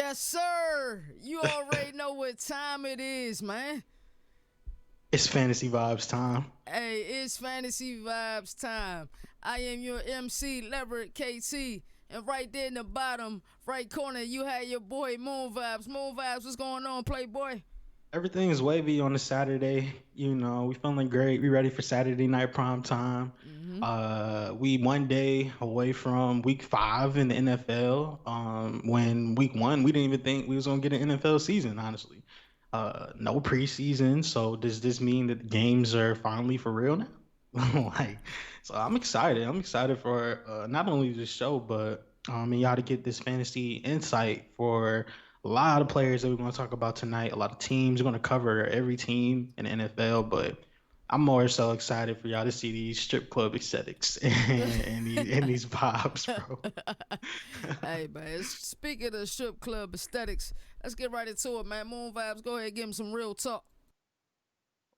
Yes, sir. You already know what time it is, man. It's fantasy vibes time. Hey, it's fantasy vibes time. I am your MC, Leverett KT. And right there in the bottom right corner, you had your boy Moon Vibes. Moon Vibes, what's going on, Playboy? Everything is wavy on a Saturday. We feeling great. We ready for Saturday night prime time. We one day away from week 5 in the NFL. When week 1, we didn't even think we was gonna get an NFL season, honestly. No preseason. So does this mean that the games are finally for real now? like, so I'm excited. I'm excited for not only this show, but and y'all to get this fantasy insight for a lot of players that we're going to talk about tonight. A lot of teams. We're going to cover every team in the NFL, but I'm more so excited for y'all to see these strip club aesthetics and these vibes, bro. Hey, man, speaking of strip club aesthetics, let's get right into it, man. Moon Vibes, go ahead, give him some real talk.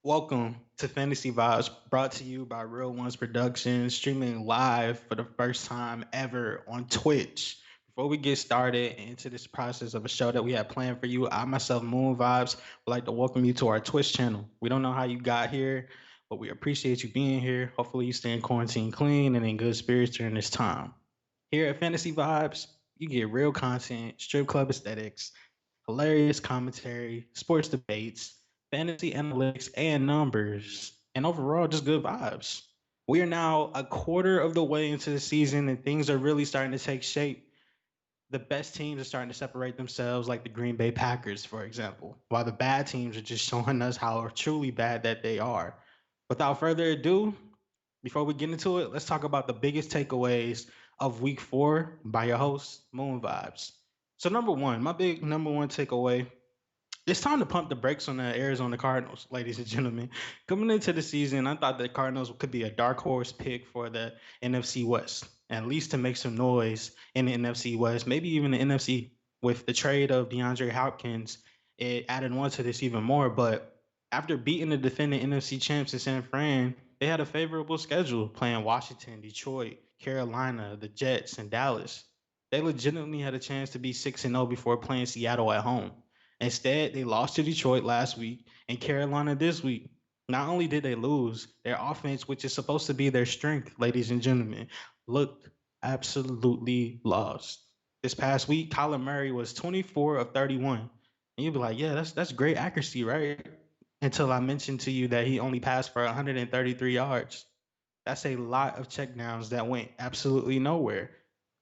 Welcome to Fantasy Vibes, brought to you by Reelonesproductions, streaming live for the first time ever on Twitch. Before we get started into this process of a show that we have planned for you, I myself, Moon Vibes, would like to welcome you to our Twitch channel. We don't know how you got here, but we appreciate you being here. Hopefully, you stay in quarantine clean and in good spirits during this time. Here at Fantasy Vibes, you get real content, strip club aesthetics, hilarious commentary, sports debates, fantasy analytics, and numbers, and overall just good vibes. We are now a quarter of the way into the season, and things are really starting to take shape. The best teams are starting to separate themselves, like the Green Bay Packers, for example, while the bad teams are just showing us how truly bad that they are. Without further ado, before we get into it, let's talk about the biggest takeaways of week 4 by your host, Moon Vibes. So, number one, my big number one takeaway, it's time to pump the brakes on the Arizona Cardinals, ladies and gentlemen. Coming into the season, I thought the Cardinals could be a dark horse pick for the NFC West, at least to make some noise in the NFC West, maybe even the NFC. With the trade of DeAndre Hopkins, it added on to this even more. But after beating the defending NFC champs in San Fran, they had a favorable schedule playing Washington, Detroit, Carolina, the Jets, and Dallas. They legitimately had a chance to be 6-0 before playing Seattle at home. Instead, they lost to Detroit last week and Carolina this week. Not only did they lose, their offense, which is supposed to be their strength, ladies and gentlemen, looked absolutely lost. This past week, Kyler Murray was 24 of 31. And you'd be like, yeah, that's great accuracy, right? Until I mentioned to you that he only passed for 133 yards. That's a lot of checkdowns that went absolutely nowhere.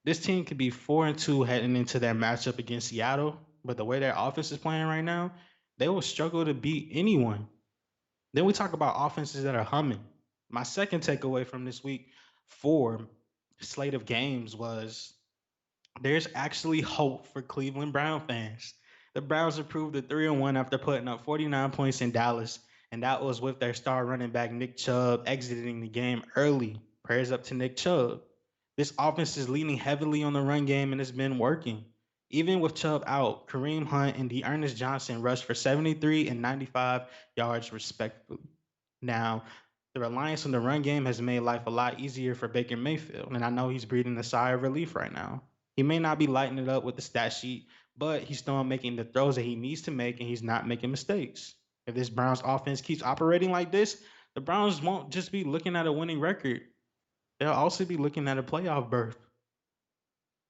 This team could be 4-2 heading into their matchup against Seattle, but the way their offense is playing right now, they will struggle to beat anyone. Then we talk about offenses that are humming. My second takeaway from this week 4 slate of games was there's actually hope for Cleveland Brown fans. The Browns improved to 3-1 after putting up 49 points in Dallas, and that was with their star running back Nick Chubb exiting the game early. Prayers up to Nick Chubb. This offense is leaning heavily on the run game and it's been working. Even with Chubb out, Kareem Hunt and Dearness Johnson rushed for 73 and 95 yards respectively. Now, the reliance on the run game has made life a lot easier for Baker Mayfield, and I know he's breathing a sigh of relief right now. He may not be lighting it up with the stat sheet, but he's still making the throws that he needs to make, and he's not making mistakes. If this Browns offense keeps operating like this, the Browns won't just be looking at a winning record. They'll also be looking at a playoff berth.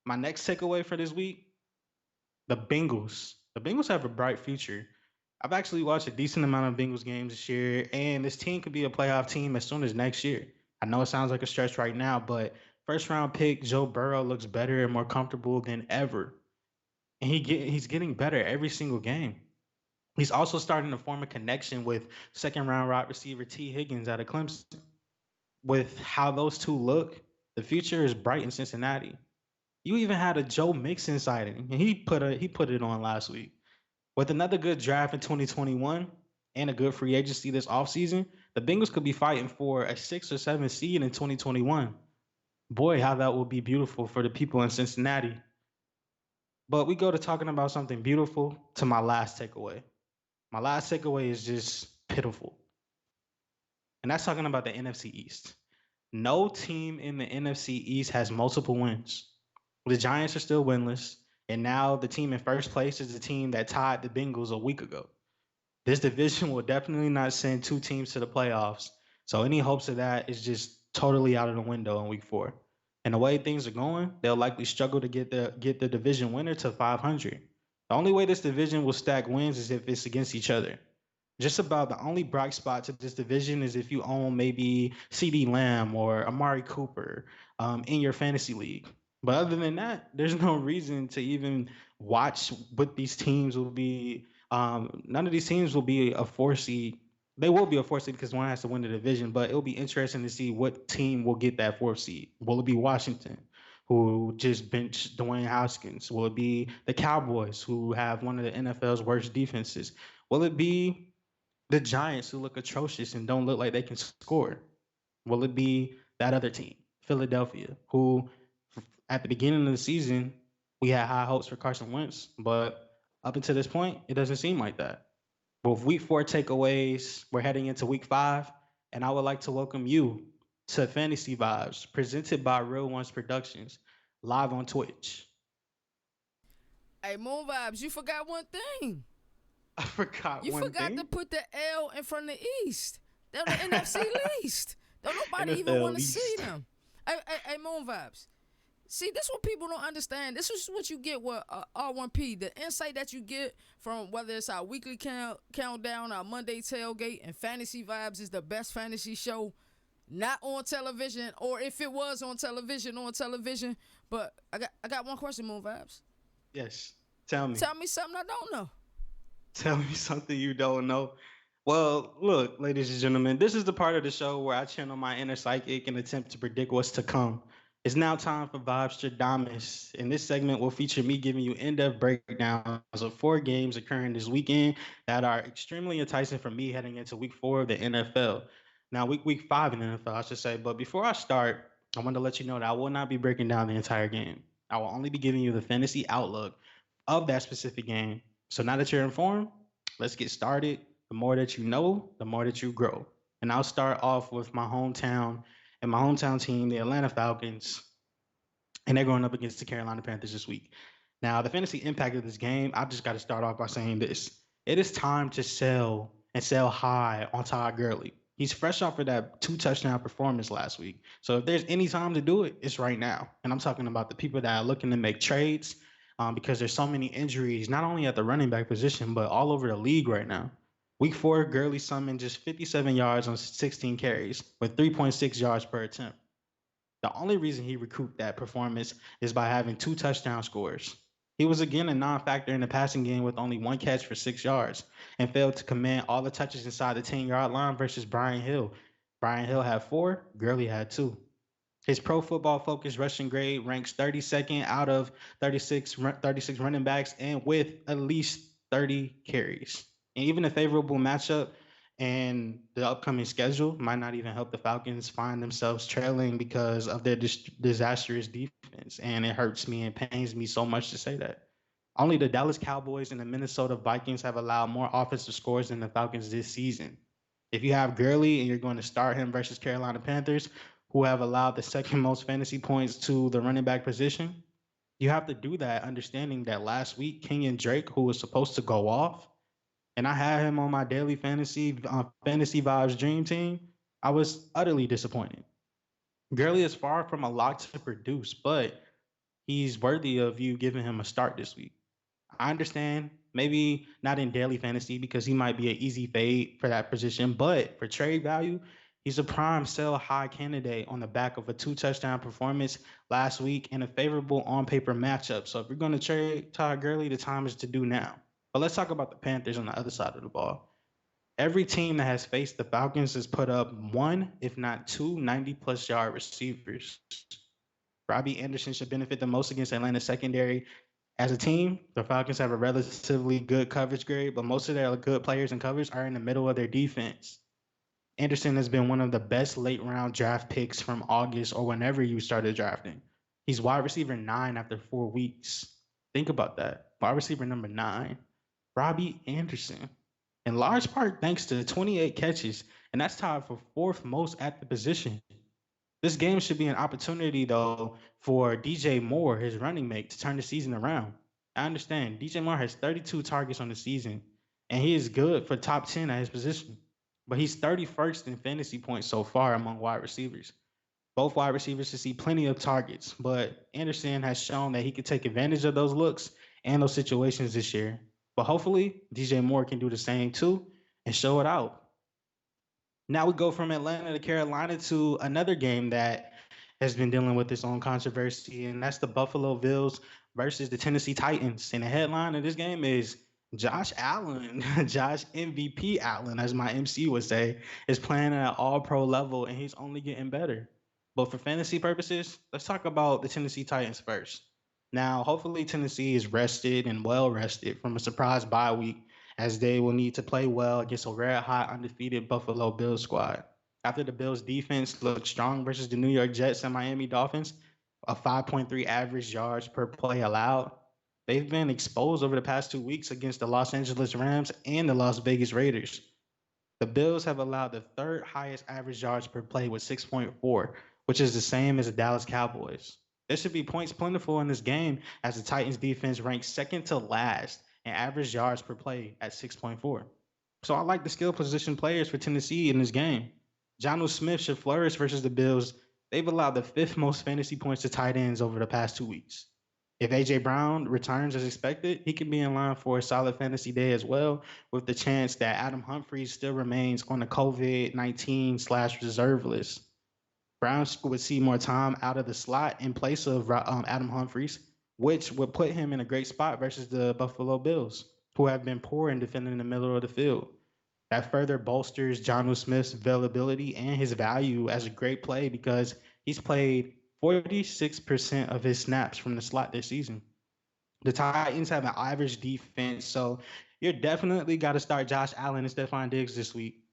My next takeaway for this week, the Bengals. The Bengals have a bright future. I've actually watched a decent amount of Bengals games this year, and this team could be a playoff team as soon as next year. I know it sounds like a stretch right now, but first round pick Joe Burrow looks better and more comfortable than ever. And he's getting better every single game. He's also starting to form a connection with second round wide receiver T. Higgins out of Clemson. With how those two look, the future is bright in Cincinnati. You even had a Joe Mixon sighting, and he put it on last week. With another good draft in 2021 and a good free agency this offseason, the Bengals could be fighting for a 6 or 7 seed in 2021. Boy, how that would be beautiful for the people in Cincinnati. But we go to talking about something beautiful to my last takeaway. My last takeaway is just pitiful. And that's talking about the NFC East. No team in the NFC East has multiple wins. The Giants are still winless, And now the team in first place is the team that tied the Bengals a week ago. This division will definitely not send two teams to the playoffs. So any hopes of that is just totally out of the window in week 4. And the way things are going, they'll likely struggle to get the division winner to 500. The only way this division will stack wins is if it's against each other. Just about the only bright spot to this division is if you own maybe CD Lamb or Amari Cooper in your fantasy league. But other than that, there's no reason to even watch what these teams will be. None of these teams will be a 4 seed. They will be a 4 seed because one has to win the division, but it'll be interesting to see what team will get that 4 seed. Will it be Washington, who just benched Dwayne Haskins? Will it be the Cowboys, who have one of the NFL's worst defenses? Will it be the Giants, who look atrocious and don't look like they can score? Will it be that other team, Philadelphia, who at the beginning of the season we had high hopes for Carson Wentz, but up until this point, it doesn't seem like that. With week 4 takeaways, we're heading into week 5, and I would like to welcome you to Fantasy Vibes, presented by Reelonesproductions, live on Twitch. Hey, Moon Vibes, you forgot one thing. I forgot You one forgot to thing. put the L in front of the East. They're the NFC least. Don't nobody even NFL want to see least. them. Hey, Moon Vibes. See, this is what people don't understand. This is what you get with R1P. The insight that you get from whether it's our weekly countdown, our Monday tailgate, and Fantasy Vibes is the best fantasy show not on television, or if it was on television. But I got one question, Moon Vibes. Yes. Tell me. Tell me something I don't know. Tell me something you don't know. Well, look, ladies and gentlemen, this is the part of the show where I channel my inner psychic and attempt to predict what's to come. It's now time for Vibes and this segment will feature me giving you in-depth breakdowns of 4 games occurring this weekend that are extremely enticing for me heading into week 4 of the NFL. Now, week 5 in the NFL, I should say. But before I start, I want to let you know that I will not be breaking down the entire game. I will only be giving you the fantasy outlook of that specific game. So now that you're informed, let's get started. The more that you know, the more that you grow. And I'll start off with my hometown and my hometown team, the Atlanta Falcons, and they're going up against the Carolina Panthers this week. Now, the fantasy impact of this game, I just got to start off by saying this. It is time to sell and sell high on Todd Gurley. He's fresh off of that 2 touchdown performance last week. So if there's any time to do it, it's right now. And I'm talking about the people that are looking to make trades because there's so many injuries, not only at the running back position, but all over the league right now. Week 4, Gurley summoned just 57 yards on 16 carries with 3.6 yards per attempt. The only reason he recouped that performance is by having 2 touchdown scores. He was again a non-factor in the passing game with only 1 catch for 6 yards and failed to command all the touches inside the 10-yard line versus Brian Hill. Brian Hill had 4, Gurley had 2. His Pro Football Focus rushing grade ranks 32nd out of 36 running backs and with at least 30 carries. And even a favorable matchup and the upcoming schedule might not even help the Falcons find themselves trailing because of their disastrous defense. And it hurts me and pains me so much to say that. Only the Dallas Cowboys and the Minnesota Vikings have allowed more offensive scores than the Falcons this season. If you have Gurley and you're going to start him versus Carolina Panthers, who have allowed the second most fantasy points to the running back position, you have to do that understanding that last week, Kenyon Drake, who was supposed to go off, and I had him on my daily fantasy vibes dream team, I was utterly disappointed. Gurley is far from a lock to produce, but he's worthy of you giving him a start this week. I understand maybe not in daily fantasy because he might be an easy fade for that position, but for trade value, he's a prime sell high candidate on the back of a 2 touchdown performance last week and a favorable on paper matchup. So if you're going to trade Todd Gurley, the time is to do now. But let's talk about the Panthers on the other side of the ball. Every team that has faced the Falcons has put up one, if not two, 90 plus yard receivers. Robbie Anderson should benefit the most against Atlanta's secondary. As a team, the Falcons have a relatively good coverage grade, but most of their good players and covers are in the middle of their defense. Anderson has been one of the best late round draft picks from August or whenever you started drafting. He's wide receiver 9 after 4 weeks. Think about that. Wide receiver number 9, Robbie Anderson. In large part thanks to 28 catches, and that's tied for 4th most at the position. This game should be an opportunity, though, for DJ Moore, his running mate, to turn the season around. I understand. DJ Moore has 32 targets on the season, and he is good for top 10 at his position. But he's 31st in fantasy points so far among wide receivers. Both wide receivers should see plenty of targets, but Anderson has shown that he can take advantage of those looks and those situations this year. But hopefully, DJ Moore can do the same too and show it out. Now we go from Atlanta to Carolina to another game that has been dealing with its own controversy, and that's the Buffalo Bills versus the Tennessee Titans. And the headline of this game is Josh Allen, Josh MVP Allen, as my MC would say, is playing at an all pro level, and he's only getting better. But for fantasy purposes, let's talk about the Tennessee Titans first. Now, hopefully, Tennessee is rested and well rested from a surprise bye week as they will need to play well against a red hot undefeated Buffalo Bills squad. After the Bills defense looked strong versus the New York Jets and Miami Dolphins, a 5.3 average yards per play allowed, they've been exposed over the past 2 weeks against the Los Angeles Rams and the Las Vegas Raiders. The Bills have allowed the third highest average yards per play with 6.4, which is the same as the Dallas Cowboys. There should be points plentiful in this game as the Titans defense ranks second to last in average yards per play at 6.4. So I like the skill position players for Tennessee in this game. Jonnu Smith should flourish versus the Bills. They've allowed the fifth most fantasy points to tight ends over the past 2 weeks. If AJ Brown returns as expected, he could be in line for a solid fantasy day as well, with the chance that Adam Humphries still remains on the COVID-19 slash reserve list. Browns would see more time out of the slot in place of Adam Humphries, which would put him in a great spot versus the Buffalo Bills, who have been poor in defending the middle of the field. That further bolsters Jonnu Smith's availability and his value as a great play because he's played 46% of his snaps from the slot this season. The Titans have an average defense, so you're definitely got to start Josh Allen and Stephon Diggs this week.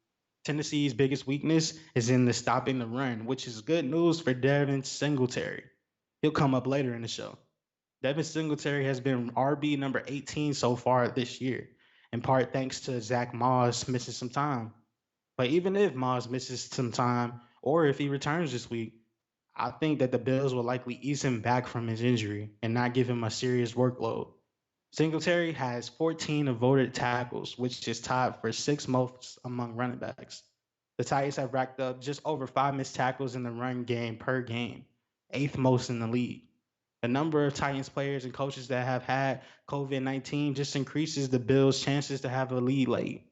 Tennessee's biggest weakness is in the stopping the run, which is good news for Devin Singletary. He'll come up later in the show. Devin Singletary has been RB number 18 so far this year, in part thanks to Zach Moss missing some time. But even if Moss misses some time, or if he returns this week, I think that the Bills will likely ease him back from his injury and not give him a serious workload. Singletary has 14 avoided tackles, which is tied for sixth most among running backs. The Titans have racked up just over 5 missed tackles in the run game per game, eighth most in the league. The number of Titans players and coaches that have had COVID-19 just increases the Bills' chances to have a lead late.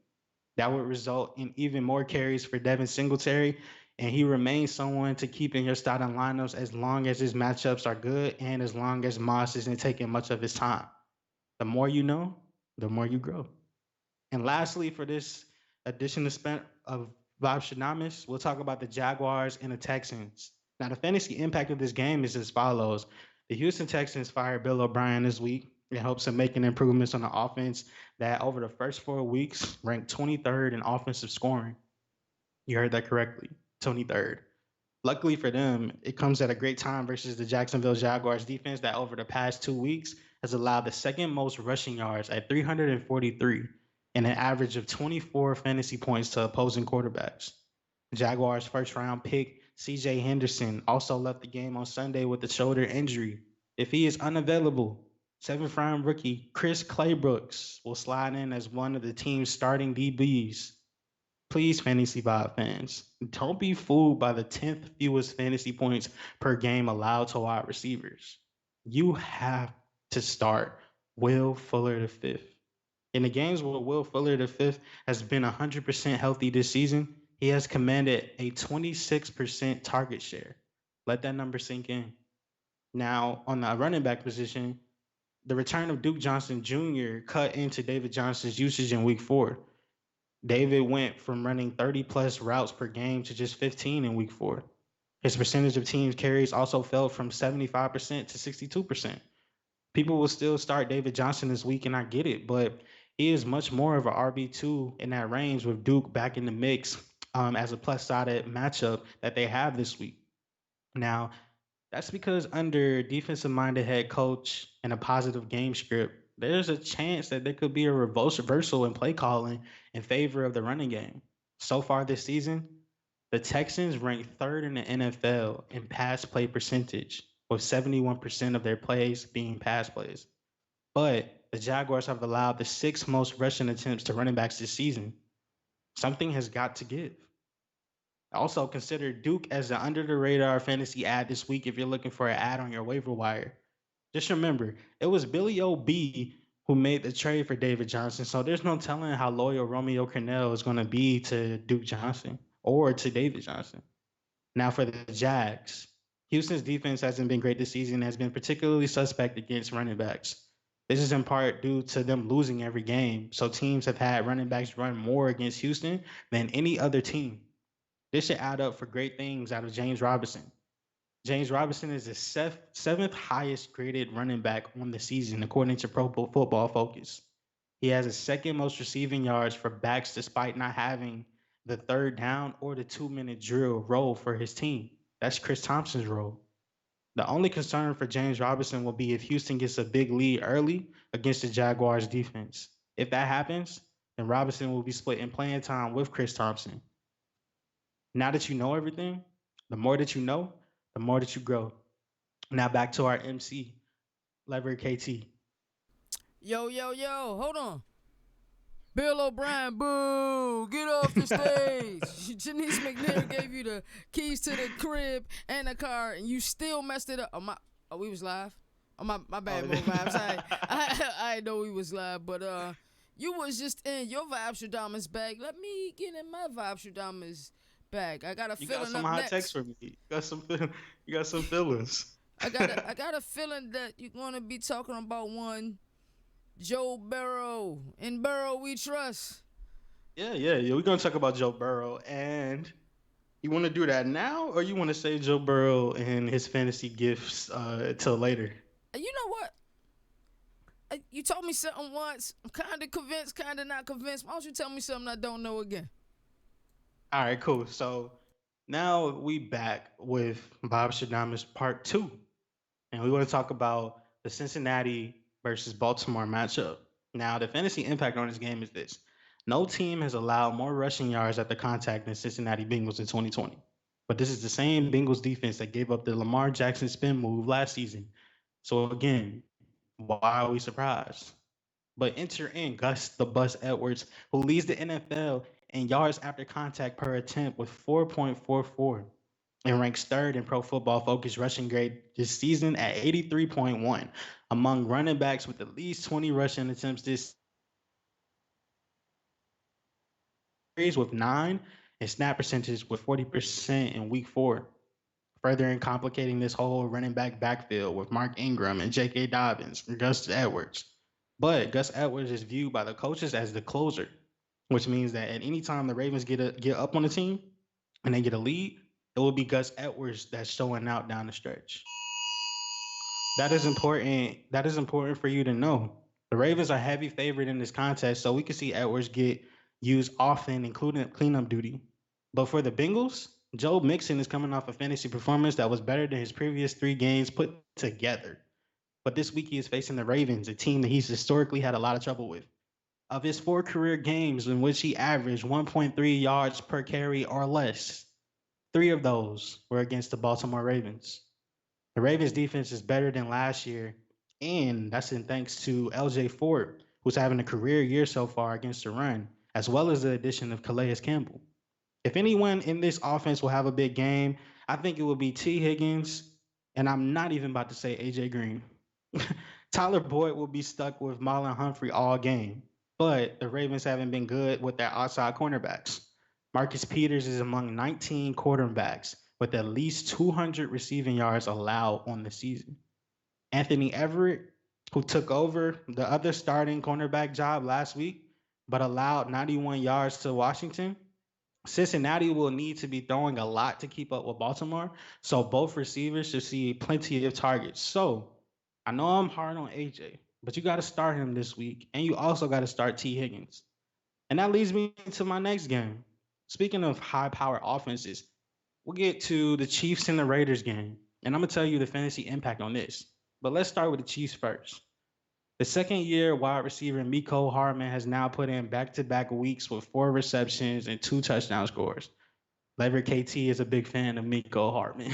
That would result in even more carries for Devin Singletary, and he remains someone to keep in your starting lineups as long as his matchups are good and as long as Moss isn't taking much of his time. The more you know, the more you grow. And lastly, for this edition of Bob Shadamis, we'll talk about the Jaguars and the Texans. Now, the fantasy impact of this game is as follows. The Houston Texans fired Bill O'Brien this week in hopes of making improvements on the offense that over the first 4 weeks ranked 23rd in offensive scoring. You heard that correctly, 23rd. Luckily for them, it comes at a great time versus the Jacksonville Jaguars defense that over the past 2 weeks has allowed the second most rushing yards at 343 and an average of 24 fantasy points to opposing quarterbacks. Jaguars first round pick CJ Henderson also left the game on Sunday with a shoulder injury. If he is unavailable, seventh round rookie Chris Claybrooks will slide in as one of the team's starting DBs. Please, fantasy vibe fans, don't be fooled by the 10th fewest fantasy points per game allowed to wide receivers. You have to start Will Fuller the fifth. In the games where Will Fuller the fifth has been 100% healthy this season, he has commanded a 26% target share. Let that number sink in. Now, on the running back position, the return of Duke Johnson Jr. cut into David Johnson's usage in week 4. David went from running 30 plus routes per game to just 15 in week 4. His percentage of team carries also fell from 75% to 62%. People will still start David Johnson this week, and I get it, but he is much more of an RB2 in that range with Duke back in the mix as a plus sided matchup that they have this week. Now, that's because under defensive minded head coach and a positive game script, there's a chance that there could be a reversal in play calling in favor of the running game. So far this season, the Texans rank third in the NFL in pass play percentage, with 71% of their plays being pass plays. But the Jaguars have allowed the sixth most rushing attempts to running backs this season. Something has got to give. Also, consider Duke as the under the radar fantasy ad this week if you're looking for an ad on your waiver wire. Just remember, it was Billy O.B. who made the trade for David Johnson, so there's no telling how loyal Romeo Cornell is going to be to Duke Johnson or to David Johnson. Now, for the Jags, Houston's defense hasn't been great this season, has been particularly suspect against running backs. This is in part due to them losing every game, so teams have had running backs run more against Houston than any other team. This should add up for great things out of James Robinson. James Robinson is the seventh highest graded running back on the season, according to Pro Football Focus. He has the second most receiving yards for backs despite not having the third down or the 2 minute drill role for his team. That's Chris Thompson's role. The only concern for James Robinson will be if Houston gets a big lead early against the Jaguars defense. If that happens, then Robinson will be split in playing time with Chris Thompson. Now that you know everything, the more that you know, the more that you grow. Now back to our MC, Lever KT. Yo, yo, yo, hold on. Bill O'Brien, boo! Get off the stage. Janice McNair gave you the keys to the crib and the car, and you still messed it up. We was live. My bad, Mo Vibes. I know we was live, but you was just in your Vibes Shadamas bag. Let me get in my Vibes Shadamas bag. I got a You got feeling some up hot next. text for me. You got some feelings. I got a feeling that you're gonna be talking about one Joe Burrow. In Burrow we trust. Yeah. We're gonna talk about Joe Burrow, and you want to do that now, or you want to save Joe Burrow and his fantasy gifts till later? You know what? You told me something once. I'm kind of convinced, kind of not convinced. Why don't you tell me something I don't know again? All right, cool. So now we back with Bob Shadamas part two, and we want to talk about the Cincinnati versus Baltimore matchup. Now, the fantasy impact on this game is this: no team has allowed more rushing yards at the contact than Cincinnati Bengals in 2020. But this is the same Bengals defense that gave up the Lamar Jackson spin move last season. So again, why are we surprised? But enter in Gus the Bus Edwards, who leads the NFL in yards after contact per attempt with 4.44 and ranks third in Pro Football Focus rushing grade this season at 83.1 among running backs with at least 20 rushing attempts this series with 9 and snap percentage with 40% in week 4. Further complicating this whole running back backfield with Mark Ingram and J.K. Dobbins and Gus Edwards. But Gus Edwards is viewed by the coaches as the closer, which means that at any time the Ravens get up on the team and they get a lead, it will be Gus Edwards that's showing out down the stretch. That is important. That is important for you to know. The Ravens are heavy favorite in this contest, so we can see Edwards get used often, including cleanup duty. But for the Bengals, Joe Mixon is coming off a fantasy performance that was better than his previous 3 games put together. But this week he is facing the Ravens, a team that he's historically had a lot of trouble with. Of his 4 career games in which he averaged 1.3 yards per carry or less, 3 of those were against the Baltimore Ravens. The Ravens defense is better than last year, and that's in thanks to LJ Ford, who's having a career year so far against the run, as well as the addition of Calais Campbell. If anyone in this offense will have a big game, I think it will be T. Higgins, and I'm not even about to say AJ Green. Tyler Boyd will be stuck with Marlon Humphrey all game, but the Ravens haven't been good with their outside cornerbacks. Marcus Peters is among 19 quarterbacks with at least 200 receiving yards allowed on the season. Anthony Everett, who took over the other starting cornerback job last week, but allowed 91 yards to Washington. Cincinnati will need to be throwing a lot to keep up with Baltimore, so both receivers should see plenty of targets. So I know I'm hard on AJ, but you got to start him this week, and you also got to start T. Higgins. And that leads me to my next game. Speaking of high-powered offenses, we'll get to the Chiefs and the Raiders game, and I'm gonna tell you the fantasy impact on this. But let's start with the Chiefs first. The second-year wide receiver Miko Hardman has now put in back-to-back weeks with 4 receptions and 2 touchdown scores. Lever KT is a big fan of Miko Hardman.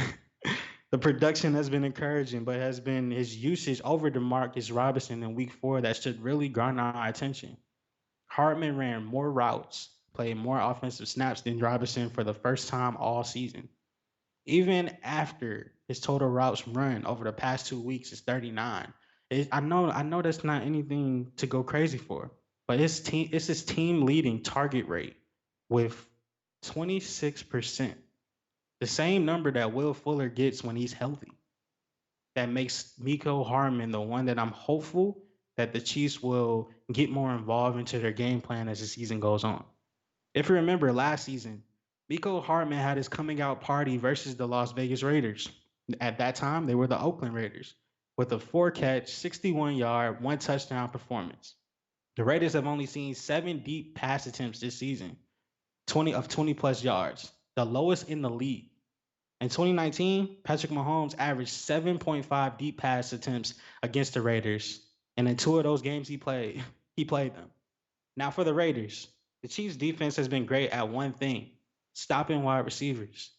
The production has been encouraging, but has been his usage over DeMarcus Robinson in week 4 that should really garner our attention. Hartman ran more routes, played more offensive snaps than Robinson for the first time all season. Even after his total routes run over the past 2 weeks is 39. I know that's not anything to go crazy for, but it's his team leading target rate with 26%. The same number that Will Fuller gets when he's healthy. That makes Miko Harmon the one that I'm hopeful that the Chiefs will get more involved into their game plan as the season goes on. If you remember last season, Miko Hartman had his coming out party versus the Las Vegas Raiders. At that time, they were the Oakland Raiders with a 4 catch, 61-yard, 1 touchdown performance. The Raiders have only seen 7 deep pass attempts this season, 20 plus yards, the lowest in the league. In 2019, Patrick Mahomes averaged 7.5 deep pass attempts against the Raiders, and in 2 of those games he played them. Now for the Raiders, the Chiefs defense has been great at one thing, stopping wide receivers.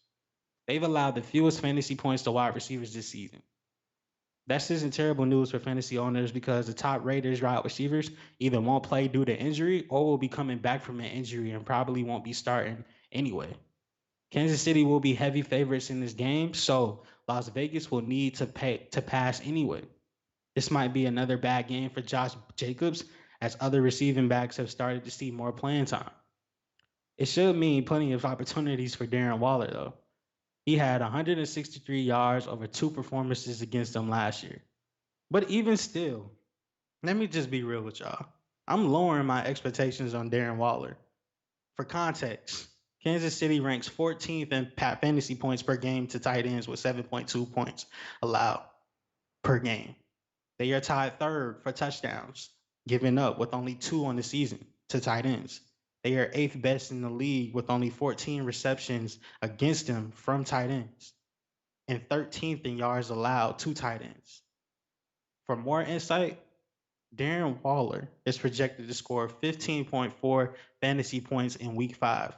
They've allowed the fewest fantasy points to wide receivers this season. That's isn't terrible news for fantasy owners because the top Raiders wide receivers either won't play due to injury or will be coming back from an injury and probably won't be starting anyway. Kansas City will be heavy favorites in this game, so Las Vegas will need to pass anyway. This might be another bad game for Josh Jacobs as other receiving backs have started to see more playing time. It should mean plenty of opportunities for Darren Waller though. He had 163 yards over 2 performances against them last year. But even still, let me just be real with y'all. I'm lowering my expectations on Darren Waller. For context, Kansas City ranks 14th in fantasy points per game to tight ends with 7.2 points allowed per game. They are tied third for touchdowns, giving up with only 2 on the season to tight ends. They are eighth best in the league with only 14 receptions against them from tight ends and 13th in yards allowed to tight ends. For more insight, Darren Waller is projected to score 15.4 fantasy points in week 5.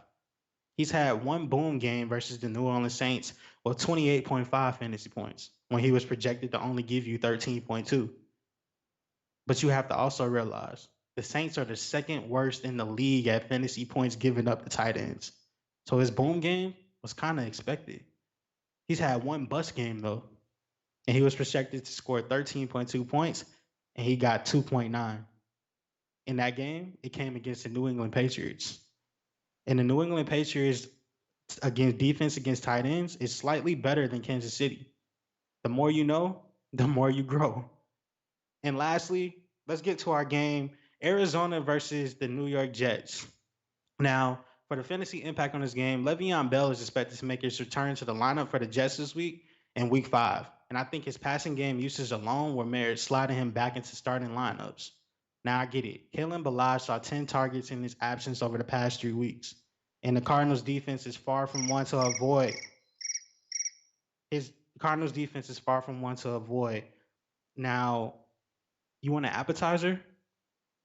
He's had one boom game versus the New Orleans Saints with 28.5 fantasy points when he was projected to only give you 13.2. But you have to also realize the Saints are the second worst in the league at fantasy points given up to tight ends. So his boom game was kind of expected. He's had one bust game though, and he was projected to score 13.2 points, and he got 2.9. In that game, it came against the New England Patriots. And the New England Patriots against defense against tight ends is slightly better than Kansas City. The more you know, the more you grow. And lastly, let's get to our game Arizona versus the New York Jets. Now, for the fantasy impact on this game, Le'Veon Bell is expected to make his return to the lineup for the Jets this week in week 5. And I think his passing game usage alone will merit sliding him back into starting lineups. Now, I get it. Kalen Balaj saw 10 targets in his absence over the past 3 weeks. And the Cardinals defense is far from one to avoid. His Cardinals defense is far from one to avoid. Now, you want an appetizer?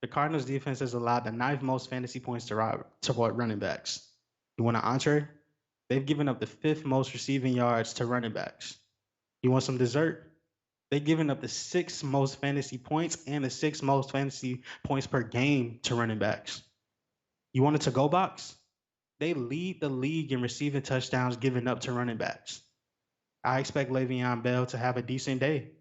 The Cardinals defense has allowed the ninth most fantasy points to running backs. You want an entree? They've given up the fifth most receiving yards to running backs. You want some dessert? They've given up the sixth most fantasy points and the sixth most fantasy points per game to running backs. You want a to-go box? They lead the league in receiving touchdowns given up to running backs. I expect Le'Veon Bell to have a decent day.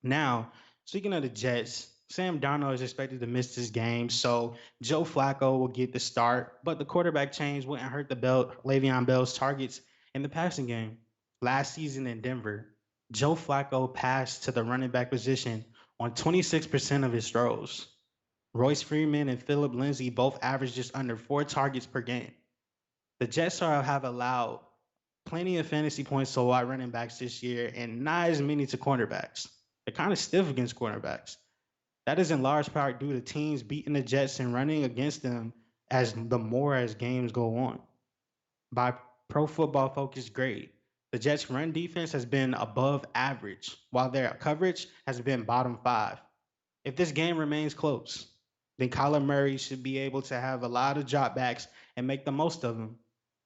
Now, speaking of the Jets, Sam Darnold is expected to miss this game, so Joe Flacco will get the start, but the quarterback change wouldn't hurt Le'Veon Bell's targets in the passing game. Last season in Denver, Joe Flacco passed to the running back position on 26% of his throws. Royce Freeman and Philip Lindsay both averaged just under 4 targets per game. The Jets have allowed plenty of fantasy points to wide running backs this year and not as many to cornerbacks. They're kind of stiff against cornerbacks. That is in large part due to teams beating the Jets and running against them as games go on. By Pro Football Focus grade, the Jets' run defense has been above average, while their coverage has been bottom 5. If this game remains close, then Kyler Murray should be able to have a lot of dropbacks and make the most of them.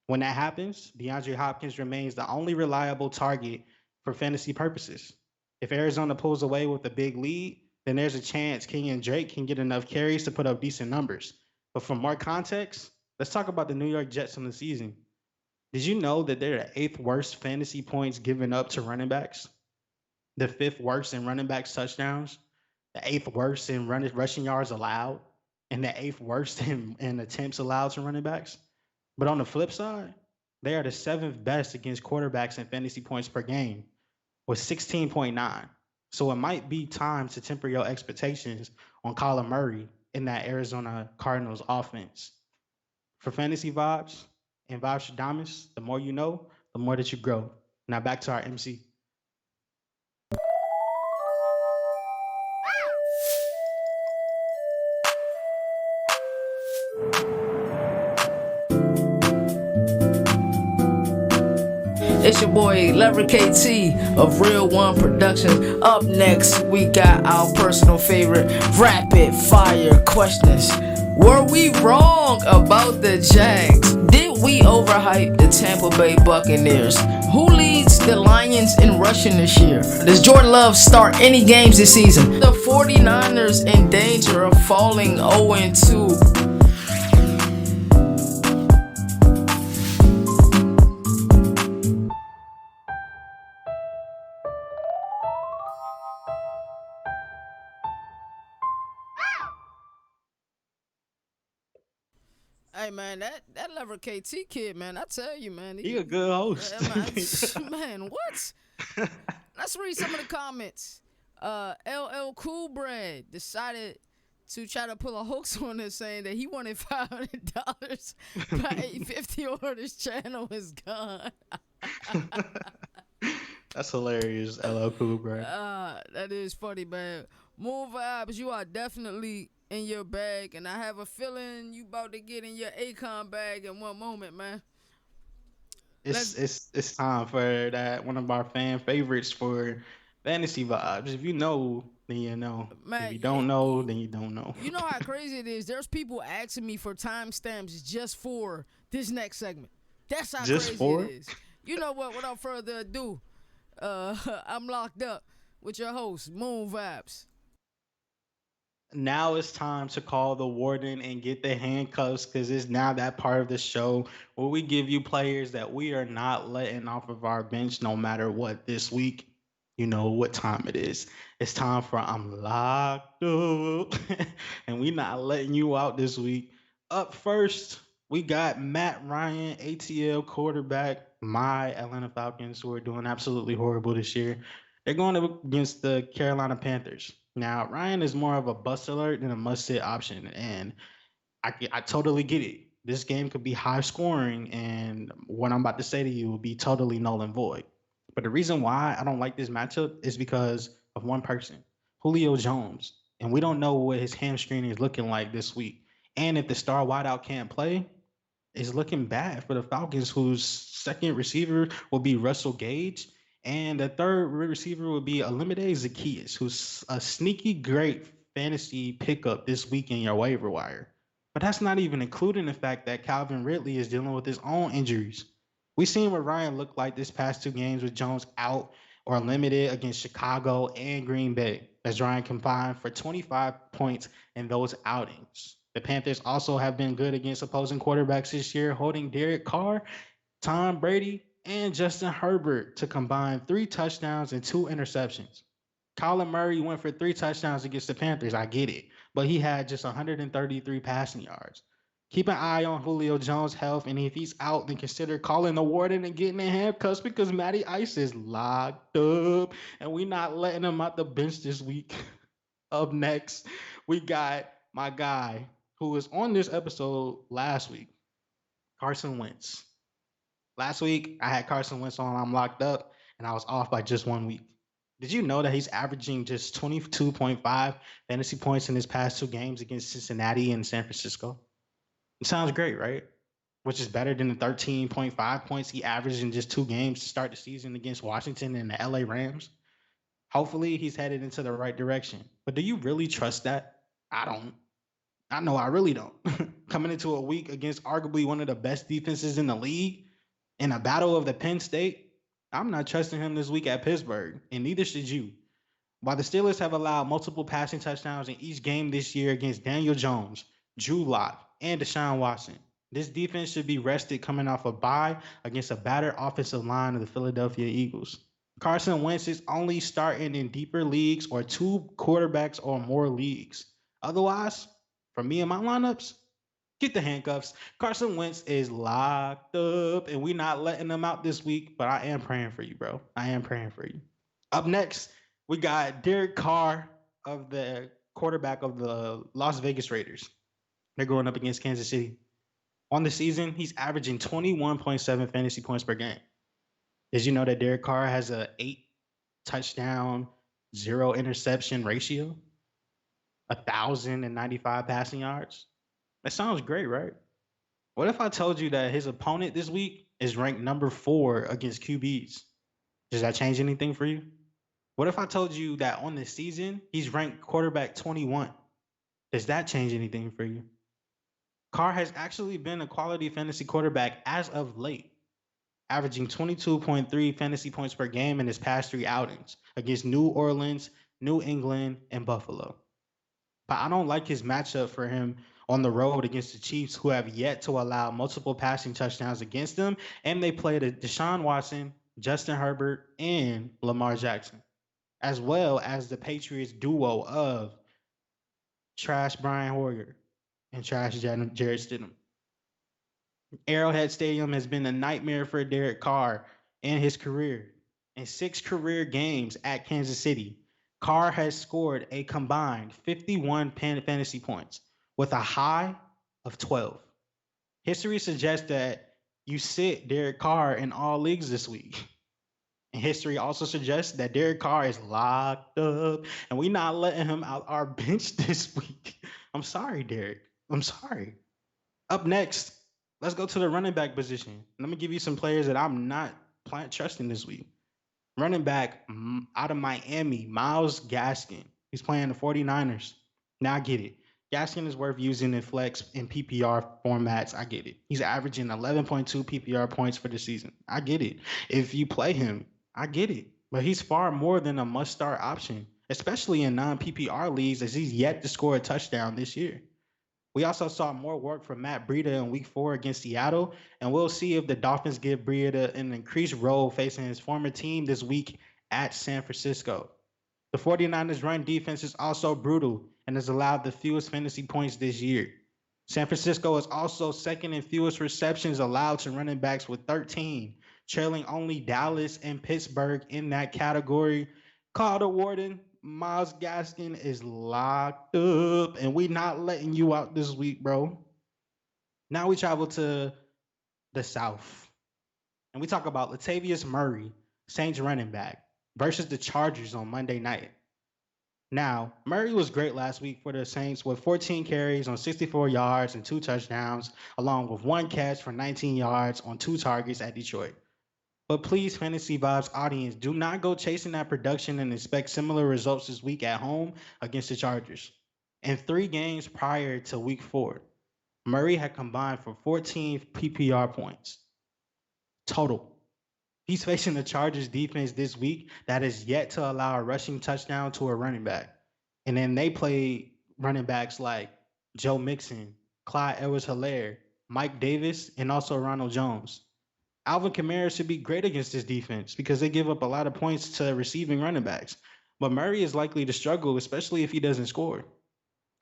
When that happens, DeAndre Hopkins remains the only reliable target for fantasy purposes. If Arizona pulls away with a big lead, then there's a chance Kenyon Drake can get enough carries to put up decent numbers. But for more context, let's talk about the New York Jets in the season. Did you know that they're the eighth worst fantasy points given up to running backs? The fifth worst in running backs touchdowns, the eighth worst in rushing yards allowed, and the eighth worst in attempts allowed to running backs. But on the flip side, they are the seventh best against quarterbacks in fantasy points per game with 16.9. So it might be time to temper your expectations on Kyler Murray in that Arizona Cardinals offense. For fantasy vibes and vibes Shadamas, the more you know, the more that you grow. Now back to our MC. It's your boy Lever KT of Real One Productions. Up next, we got our personal favorite rapid fire questions. Were we wrong about the Jags? Did we overhype the Tampa Bay Buccaneers? Who leads the Lions in rushing this year? Does Jordan Love start any games this season? The 49ers in danger of falling 0-2. Hey man, that Lever KT kid, man, I tell you, man, He a good host. man, what? Let's read some of the comments. LL Cool Bread decided to try to pull a hoax on us, saying that he wanted $500 by 850 or this channel is gone. That's hilarious, LL Cool, bro. That is funny, man. Moon Vibes, you are definitely in your bag, and I have a feeling you about to get in your Akon bag in one moment, man. It's time for that one of our fan favorites for fantasy vibes. If you know, then you know. If Man, you don't know, then you don't know. you know how crazy it is. There's people asking me for timestamps just for this next segment. That's how Just crazy for? it is. You know what? Without further ado, I'm locked up with your host, Moon Vibes. Now it's time to call the warden and get the handcuffs because it's now that part of the show where we give you players that we are not letting off of our bench no matter what this week. You know what time it is. It's time for I'm locked up. And we not letting you out this week. Up first, we got Matt Ryan, ATL quarterback, my Atlanta Falcons, who are doing absolutely horrible this year. They're going up against the Carolina Panthers. Now, Ryan is more of a bust alert than a must sit option, and I totally get it. This game could be high scoring, and what I'm about to say to you will be totally null and void. But the reason why I don't like this matchup is because of one person, Julio Jones, and we don't know what his hamstring is looking like this week. And if the star wideout can't play, is looking bad for the Falcons, whose second receiver will be Russell Gage, and the third receiver will be Olamide Zaccheaus, who's a sneaky great fantasy pickup this week in your waiver wire. But that's not even including the fact that Calvin Ridley is dealing with his own injuries. We seen what Ryan looked like this past two games with Jones out or limited against Chicago and Green Bay, as Ryan combined for 25 points in those outings. The Panthers also have been good against opposing quarterbacks this year, holding Derek Carr, Tom Brady, and Justin Herbert to combine 3 touchdowns and 2 interceptions. Kyler Murray went for 3 touchdowns against the Panthers. I get it, but he had just 133 passing yards. Keep an eye on Julio Jones' health, and if he's out, then consider calling the warden and getting in handcuffs because Matty Ice is locked up, and we not letting him out the bench this week. Up next, we got my guy who was on this episode last week, Carson Wentz. Last week, I had Carson Wentz on I'm locked up, and I was off by just 1 week. Did you know that he's averaging just 22.5 fantasy points in his past 2 games against Cincinnati and San Francisco? It sounds great, right? Which is better than the 13.5 points he averaged in just 2 games to start the season against Washington and the LA Rams. Hopefully, he's headed into the right direction. But do you really trust that? I don't. I know I really don't. Coming into a week against arguably one of the best defenses in the league in a battle of the Penn State, I'm not trusting him this week at Pittsburgh, and neither should you. While the Steelers have allowed multiple passing touchdowns in each game this year against Daniel Jones, Drew Lock, and Deshaun Watson, this defense should be rested coming off a bye against a battered offensive line of the Philadelphia Eagles. Carson Wentz is only starting in deeper leagues or two quarterbacks or more leagues. Otherwise, for me and my lineups, get the handcuffs. Carson Wentz is locked up, and we're not letting him out this week, but I am praying for you, bro. I am praying for you. Up next, we got Derek Carr of the quarterback of the Las Vegas Raiders. They're going up against Kansas City. On the season, he's averaging 21.7 fantasy points per game. Did you know that Derek Carr has a 8 touchdown, 0 interception ratio? 1,095 passing yards? That sounds great, right? What if I told you that his opponent this week is ranked number 4 against QBs? Does that change anything for you? What if I told you that on the season, he's ranked quarterback 21? Does that change anything for you? Carr has actually been a quality fantasy quarterback as of late, averaging 22.3 fantasy points per game in his past 3 outings against New Orleans, New England, and Buffalo. But I don't like his matchup for him on the road against the Chiefs, who have yet to allow multiple passing touchdowns against them, and they played Deshaun Watson, Justin Herbert, and Lamar Jackson, as well as the Patriots duo of trash Brian Hoyer and trash Jared Stidham. Arrowhead Stadium has been a nightmare for Derek Carr in his career. In 6 career games at Kansas City, Carr has scored a combined 51 fantasy points with a high of 12. History suggests that you sit Derek Carr in all leagues this week. And history also suggests that Derek Carr is locked up, and we're not letting him out our bench this week. I'm sorry, Derek. I'm sorry. Up next, let's go to the running back position. Let me give you some players that I'm not trusting this week. Running back out of Miami, Myles Gaskin. He's playing the 49ers. Now I get it. Gaskin is worth using in flex and PPR formats. I get it. He's averaging 11.2 PPR points for the season. I get it. If you play him, I get it. But he's far more than a must start option, especially in non PPR leagues, as he's yet to score a touchdown this year. We also saw more work from Matt Breida in week 4 against Seattle, and we'll see if the Dolphins give Breida an increased role facing his former team this week at San Francisco. The 49ers' run defense is also brutal and has allowed the fewest fantasy points this year. San Francisco is also second in fewest receptions allowed to running backs with 13, trailing only Dallas and Pittsburgh in that category. Calder Warden, Myles Gaskin is locked up, and we not letting you out this week, bro. Now we travel to the South, and we talk about Latavius Murray, Saints running back, versus the Chargers on Monday night. Now, Murray was great last week for the Saints with 14 carries on 64 yards and 2 touchdowns, along with 1 catch for 19 yards on 2 targets at Detroit. But please, Fantasy Vibes audience, do not go chasing that production and expect similar results this week at home against the Chargers. In 3 games prior to week 4, Murray had combined for 14 PPR points total. He's facing the Chargers defense this week that is yet to allow a rushing touchdown to a running back. And then they play running backs like Joe Mixon, Clyde Edwards-Helaire, Mike Davis, and also Ronald Jones. Alvin Kamara should be great against this defense because they give up a lot of points to receiving running backs. But Murray is likely to struggle, especially if he doesn't score.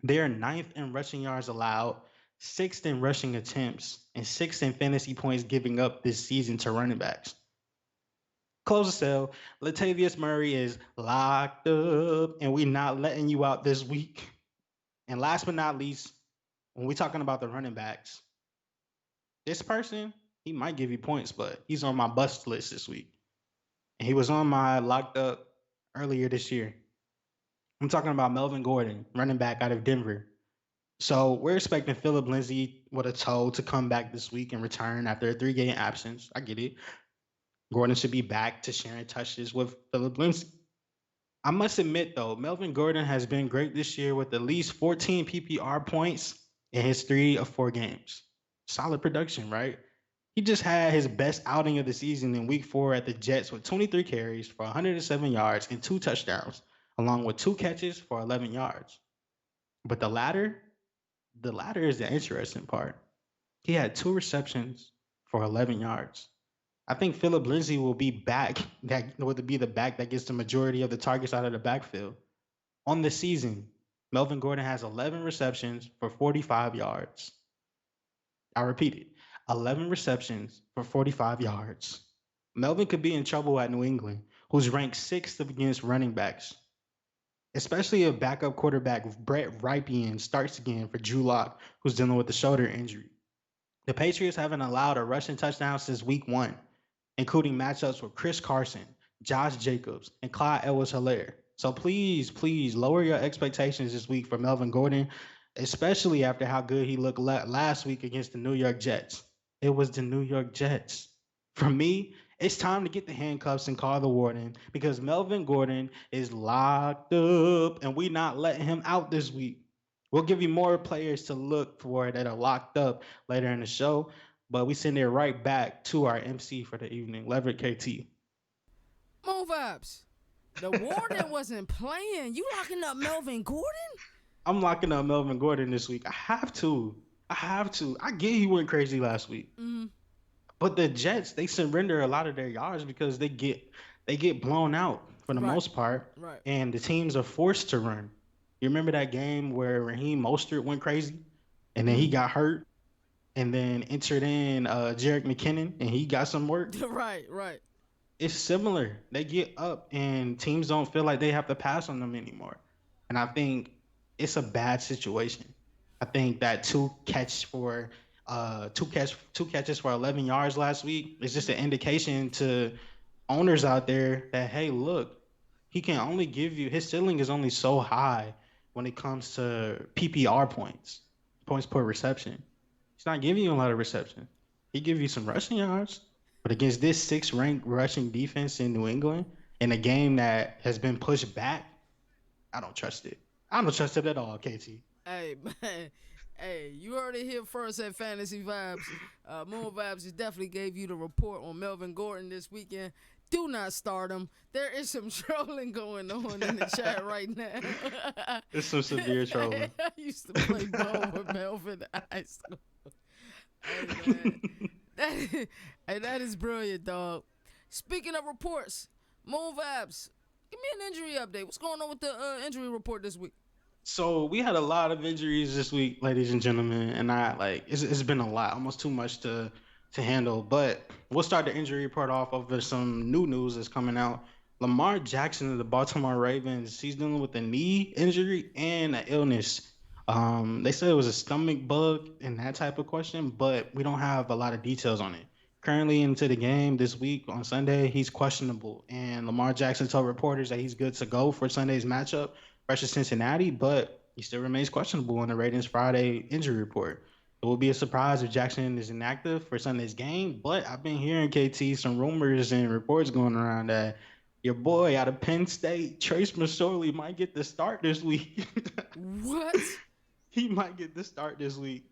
They are 9th in rushing yards allowed, 6th in rushing attempts, and 6th in fantasy points giving up this season to running backs. Close the sale. Latavius Murray is locked up, and we're not letting you out this week. And last but not least, when we're talking about the running backs, this person, he might give you points, but he's on my bust list this week. And he was on my locked up earlier this year. I'm talking about Melvin Gordon, running back out of Denver. So we're expecting Philip Lindsay with a toe to come back this week and return after a 3-game absence. I get it. Gordon should be back to sharing touches with Philip Lindsay. I must admit, though, Melvin Gordon has been great this year with at least 14 PPR points in his 3 of 4 games. Solid production, right? He just had his best outing of the season in week 4 at the Jets with 23 carries for 107 yards and 2 touchdowns, along with 2 catches for 11 yards. But the latter is the interesting part. He had 2 receptions for 11 yards. I think Philip Lindsay will be back. That would be the back that gets the majority of the targets out of the backfield. On the season, Melvin Gordon has 11 receptions for 45 yards. I repeat it, 11 receptions for 45 yards. Melvin could be in trouble at New England, who's ranked sixth against running backs, especially if backup quarterback Brett Ripien starts again for Drew Lock, who's dealing with a shoulder injury. The Patriots haven't allowed a rushing touchdown since week 1, including matchups with Chris Carson, Josh Jacobs, and Clyde Edwards-Helaire. So please, please lower your expectations this week for Melvin Gordon, especially after how good he looked last week against the New York Jets. It was the New York Jets. For me, it's time to get the handcuffs and call the warden because Melvin Gordon is locked up and we not letting him out this week. We'll give you more players to look for that are locked up later in the show, but we send it right back to our MC for the evening, Leverett KT. Moon vibes. The warden wasn't playing. You locking up Melvin Gordon? I'm locking up Melvin Gordon this week. I have to. I have to. I get he went crazy last week. Mm-hmm. But the Jets, they surrender a lot of their yards because they get blown out for the Right. most part, Right. and the teams are forced to run. You remember that game where Raheem Mostert went crazy, and then he Mm-hmm. got hurt, and then entered in Jerick McKinnon, and he got some work. Right. Right. It's similar. They get up, and teams don't feel like they have to pass on them anymore. And I think it's a bad situation. I think that two catches for 11 yards last week is just an indication to owners out there that hey, look, he can only give you his ceiling is only so high when it comes to PPR points, points per reception. He's not giving you a lot of reception. He give you some rushing yards, but against this sixth ranked rushing defense in New England in a game that has been pushed back, I don't trust it. I don't trust it at all, KT. Hey, man. Hey, you heard it here first at Fantasy Vibes. Moon Vibes just definitely gave you the report on Melvin Gordon this weekend. Do not start him. There is some trolling going on in the chat right now. It's some severe trolling. I used to play ball with Melvin in high school. Hey, man. That is brilliant, dog. Speaking of reports, Moon Vibes, give me an injury update. What's going on with the injury report this week? So we had a lot of injuries this week, ladies and gentlemen, and I like it's been a lot, almost too much to handle. But we'll start the injury report off over some new news that's coming out. Lamar Jackson of the Baltimore Ravens, he's dealing with a knee injury and an illness. They said it was a stomach bug and that type of question, but we don't have a lot of details on it. Currently into the game this week on Sunday, he's questionable, and Lamar Jackson told reporters that he's good to go for Sunday's matchup versus Cincinnati, but he still remains questionable in the Ravens Friday injury report. It will be a surprise if Jackson is inactive for Sunday's game, but I've been hearing KT some rumors and reports going around that your boy out of Penn State, Trace McSorley, might get the start this week. What? He might get the start this week.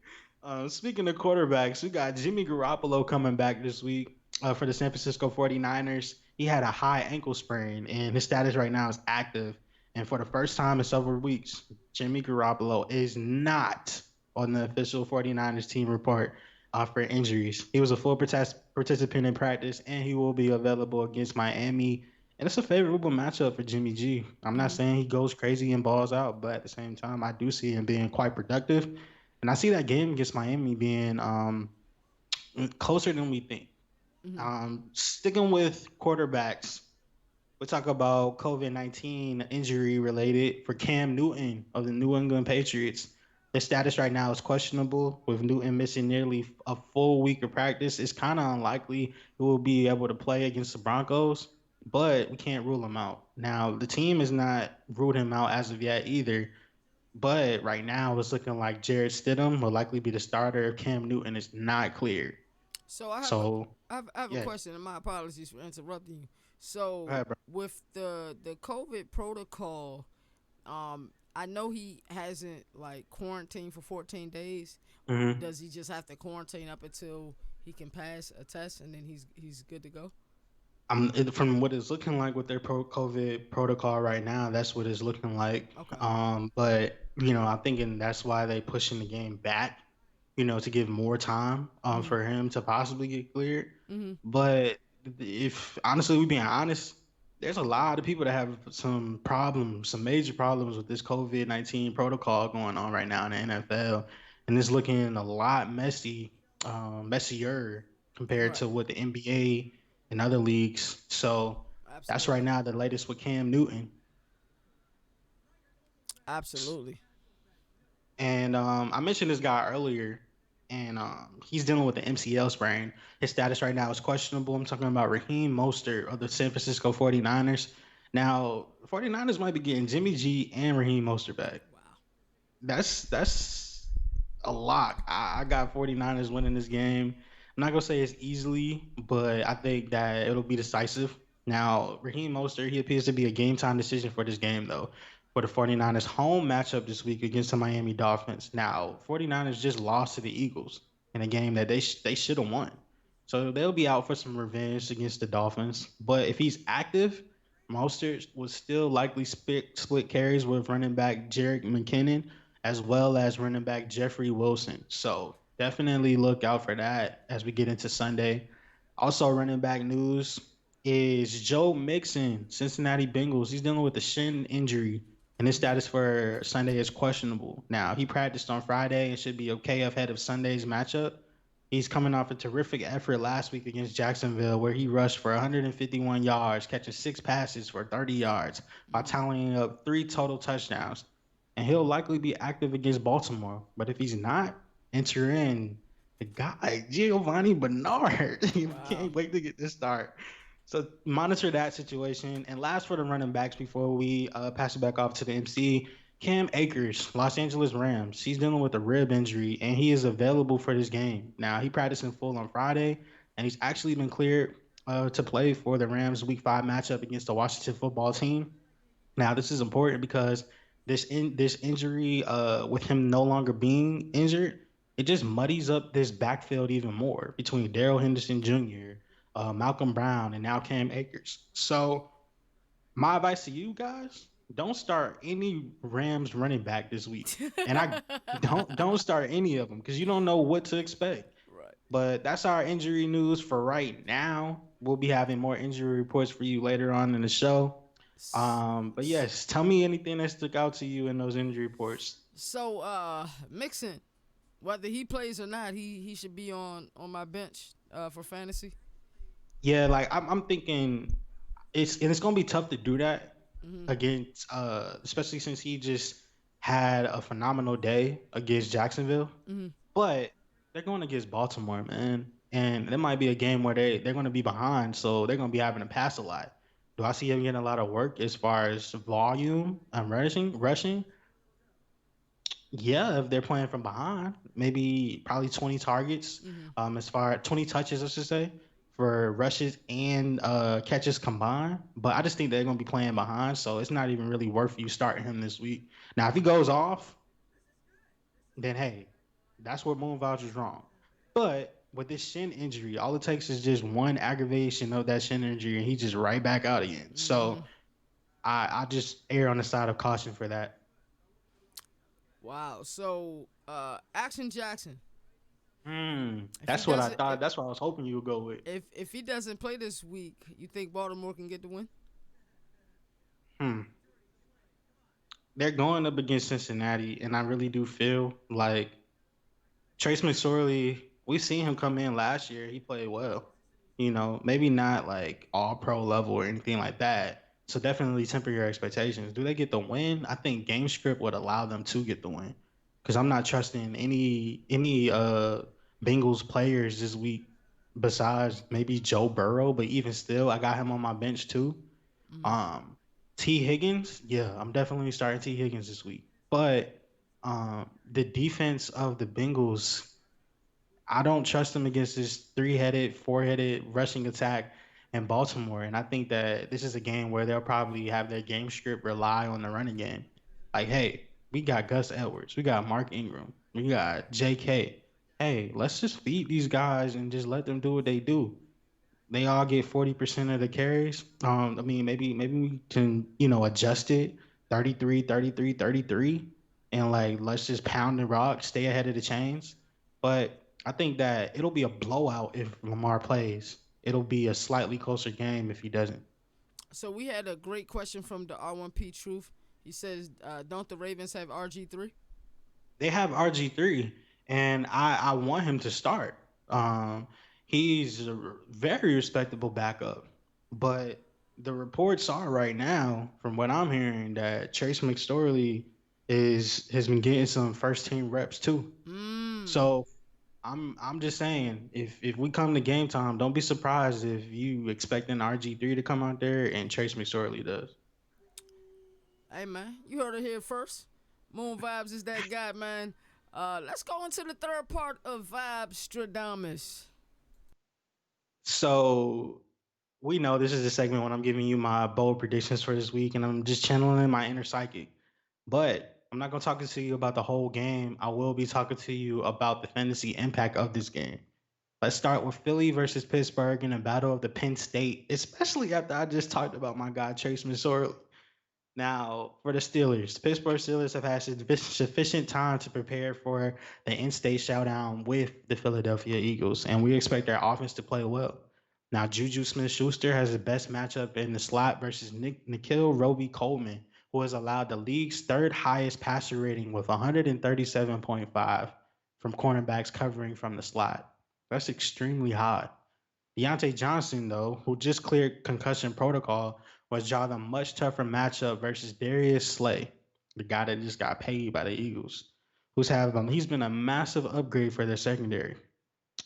Speaking of quarterbacks, we got Jimmy Garoppolo coming back this week for the San Francisco 49ers. He had a high ankle sprain, and his status right now is active. And for the first time in several weeks, Jimmy Garoppolo is not on the official 49ers team report for injuries. He was a full participant in practice, and he will be available against Miami. And it's a favorable matchup for Jimmy G. I'm not saying he goes crazy and balls out, but at the same time, I do see him being quite productive. And I see that game against Miami being closer than we think. Mm-hmm. Sticking with quarterbacks, we'll talk about COVID-19 injury related for Cam Newton of the New England Patriots. The status right now is questionable, with Newton missing nearly a full week of practice. It's kind of unlikely he will be able to play against the Broncos, but we can't rule him out. Now, the team has not ruled him out as of yet either, but right now it's looking like Jared Stidham will likely be the starter if Cam Newton is not cleared. So I have a So, I have a yeah, question, and my apologies for interrupting you. go So ahead, bro. with the COVID protocol, I know he hasn't like quarantined for 14 days. Mhm. Does he just have to quarantine up until he can pass a test and then he's good to go. From what it's looking like with their COVID protocol right now, that's what it's looking like. Okay. But I'm thinking that's why they pushing the game back, to give more time Mhm. for him to possibly get cleared. Mhm. But if honestly we being honest, there's a lot of people that have some problems, some major problems with this COVID-19 protocol going on right now in the NFL, and it's looking a lot messier compared Right. to what the NBA and other leagues. So that's right Absolutely. now the latest with Cam Newton. Absolutely. And I mentioned this guy earlier, and he's dealing with the MCL sprain. His status right now is questionable. I'm talking about Raheem Mostert of the San Francisco 49ers. Now, 49ers might be getting Jimmy G and Raheem Mostert back. Wow. That's a lock. I got 49ers winning this game. I'm not gonna say it's easily, but I think that it'll be decisive. Now, Raheem Mostert, he appears to be a game time decision for this game, though, for the 49ers home matchup this week against the Miami Dolphins. Now, 49ers just lost to the Eagles in a game that they should have won. So they'll be out for some revenge against the Dolphins. But if he's active, Mostert will still likely split carries with running back Jerick McKinnon as well as running back Jeffrey Wilson. So definitely look out for that as we get into Sunday. Also, running back news is Joe Mixon, Cincinnati Bengals. He's dealing with a shin injury, and his Mhm. status for Sunday is questionable. Now, he practiced on Friday and should be okay ahead of Sunday's matchup. He's coming off a terrific effort last week against Jacksonville, where he rushed for 151 yards, catching 6 passes for 30 yards, while Mhm. tallying up 3 total touchdowns, and he'll likely be active against Baltimore. But if he's not, enter in the guy Giovanni Bernard. You Wow. can't wait to get this start. So monitor that situation. And last for the running backs before we pass it back off to the MC, Cam Akers, Los Angeles Rams. He's dealing with a rib injury and he is available for this game. Now he practiced in full on Friday, and he's actually been cleared to play for the Rams Week 5 matchup against the Washington Football Team. Now, this is important because this injury, with him no longer being injured, it just muddies up this backfield even more between Daryl Henderson Jr., Malcolm Brown, and now Cam Akers. So, my advice to you guys: don't start any Rams running back this week, and I don't start any of them because you don't know what to expect. Right. But that's our injury news for right now. We'll be having more injury reports for you later on in the show. S- But s- yes, tell me anything that stuck out to you in those injury reports. So Mixon, whether he plays or not, he should be on my bench for fantasy. Yeah, like I'm thinking it's gonna be tough to do that Mhm. against especially since he just had a phenomenal day against Jacksonville. Mhm. But they're going against Baltimore, man. And it might be a game where they're gonna be behind, so they're gonna be having to pass a lot. Do I see him getting a lot of work as far as volume and rushing? Yeah, if they're playing from behind, maybe probably 20 targets, Mhm. as far as 20 touches, I should say, for rushes and catches combined. But I just think they're gonna be playing behind, so it's not even really worth you starting him this week. Now, if he goes off, then hey, that's where Moon Voucher's wrong. But with this shin injury, all it takes is just one aggravation of that shin injury, and he's just right back out again. So Mhm. I just err on the side of caution for that. Wow. So Action Jackson, if he That's what I doesn't thought. That's what I was hoping you would go with. if he doesn't play this week, you think Baltimore can get the win? Hmm. They're going up against Cincinnati, and I really do feel like Trace McSorley, we've seen him come in last year. He played well. Maybe not like all pro level or anything like that. So definitely temper your expectations. Do they get the win? I think game script would allow them to get the win. Because I'm not trusting any Bengals players this week besides maybe Joe Burrow, but even still, I got him on my bench too. Mhm. Um, T. Higgins, yeah, I'm definitely starting T. Higgins this week. But the defense of the Bengals, I don't trust them against this three-headed, four-headed rushing attack in Baltimore. And I think that this is a game where they'll probably have their game script rely on the running game. Like, hey, we got Gus Edwards, we got Mark Ingram, we got J.K. Hey, let's just feed these guys and just let them do what they do. They all get 40% of the carries. I mean, maybe we can, adjust it 33, 33, 33, and like let's just pound the rock, stay ahead of the chains. But I think that it'll be a blowout if Lamar plays. It'll be a slightly closer game if he doesn't. So we had a great question from the R1P Truth. He says, "Don't the Ravens have RG3?" They have RG3, and I want him to start. Um, he's a very respectable backup, but the reports are right now, from what I'm hearing, that Trace McSorley is has been getting some first team reps too. Mmm. So I'm just saying, if we come to game time, don't be surprised if you expecting RG3 to come out there and Trace McSorley does. Hey man, you heard it here first. Moon Vibes is that guy, man. Let's go into the third part of Vibes Stradamus. So we know this is the segment when I'm giving you my bold predictions for this week, and I'm just channeling my inner psychic. But I'm not gonna talk to you about the whole game. I will be talking to you about the fantasy impact of this game. Let's start with Philly versus Pittsburgh in a battle of the Penn State, especially after I just talked about my guy Chase Missouri. Now, for the Steelers, the Pittsburgh Steelers have had sufficient time to prepare for the in-state showdown with the Philadelphia Eagles, and we expect their offense to play well. Now, Juju Smith-Schuster has the best matchup in the slot versus Nikhil Roby-Coleman, who has allowed the league's third highest passer rating with 137.5 from cornerbacks covering from the slot. That's extremely high. Deontay Johnson, though, who just cleared concussion protocol, was drawn a much tougher matchup versus Darius Slay, the guy that just got paid by the Eagles, he's been a massive upgrade for their secondary.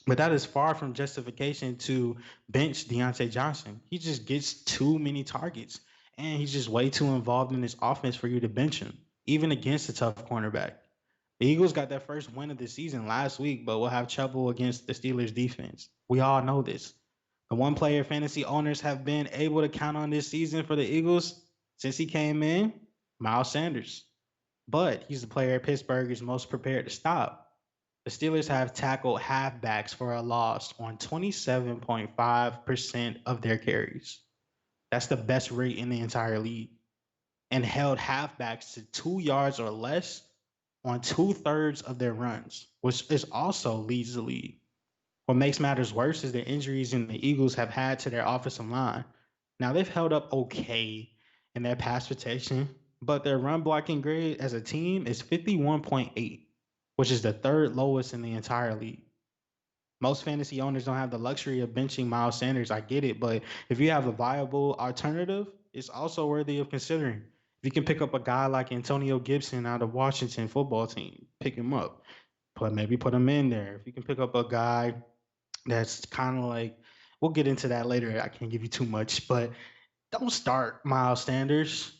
But that is far from justification to bench Deontay Johnson. He just gets too many targets, and he's just way too involved in his offense for you to bench him, even against a tough cornerback. The Eagles got their first win of the season last week, but will have trouble against the Steelers defense. We all know this. The one player fantasy owners have been able to count on this season for the Eagles since he came in, Miles Sanders. But he's the player Pittsburgh is most prepared to stop. The Steelers have tackled halfbacks for a loss on 27.5% of their carries. That's the best rate in the entire league. And held halfbacks to 2 yards or less on two-thirds of their runs, which is also leads the league. What makes matters worse is the injuries in the Eagles have had to their offensive line. Now they've held up okay in their pass protection, but their run blocking grade as a team is 51.8, which is the third lowest in the entire league. Most fantasy owners don't have the luxury of benching Miles Sanders. I get it, but if you have a viable alternative, it's also worthy of considering. If you can pick up a guy like Antonio Gibson out of Washington football team, pick him up, put him in there. If you can pick up a guy that's kind of like, we'll get into that later. I can't give you too much, but don't start Miles Sanders.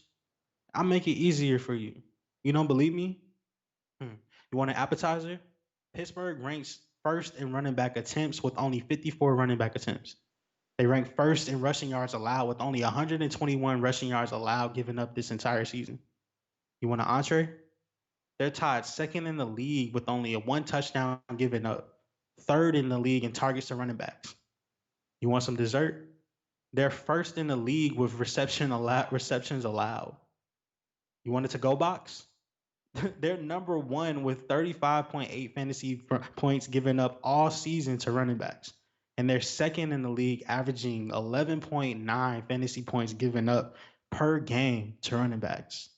I'll make it easier for you. You don't believe me? Hmm. You want an appetizer? Pittsburgh ranks first in running back attempts with only 54 running back attempts. They rank first in rushing yards allowed with only 121 rushing yards allowed given up this entire season. You want an entree? They're tied second in the league with only a one touchdown given up, third in the league in targets to running backs. You want some dessert? They're first in the league with receptions allowed. You want it to go box? They're number one with 35.8 fantasy points given up all season to running backs. And they're second in the league, averaging 11.9 fantasy points given up per game to running backs.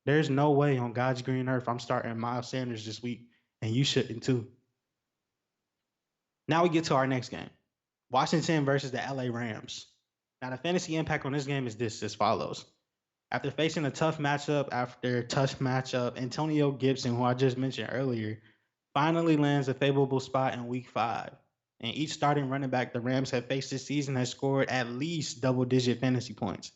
There's no way on God's green earth I'm starting Miles Sanders this week, and you shouldn't too. Now we get to our next game, Washington versus the LA Rams. Now, the fantasy impact on this game is this as follows. After tough matchup, Antonio Gibson, who I just mentioned earlier, finally lands a favorable spot in week 5. And each starting running back the Rams have faced this season has scored at least double-digit fantasy points.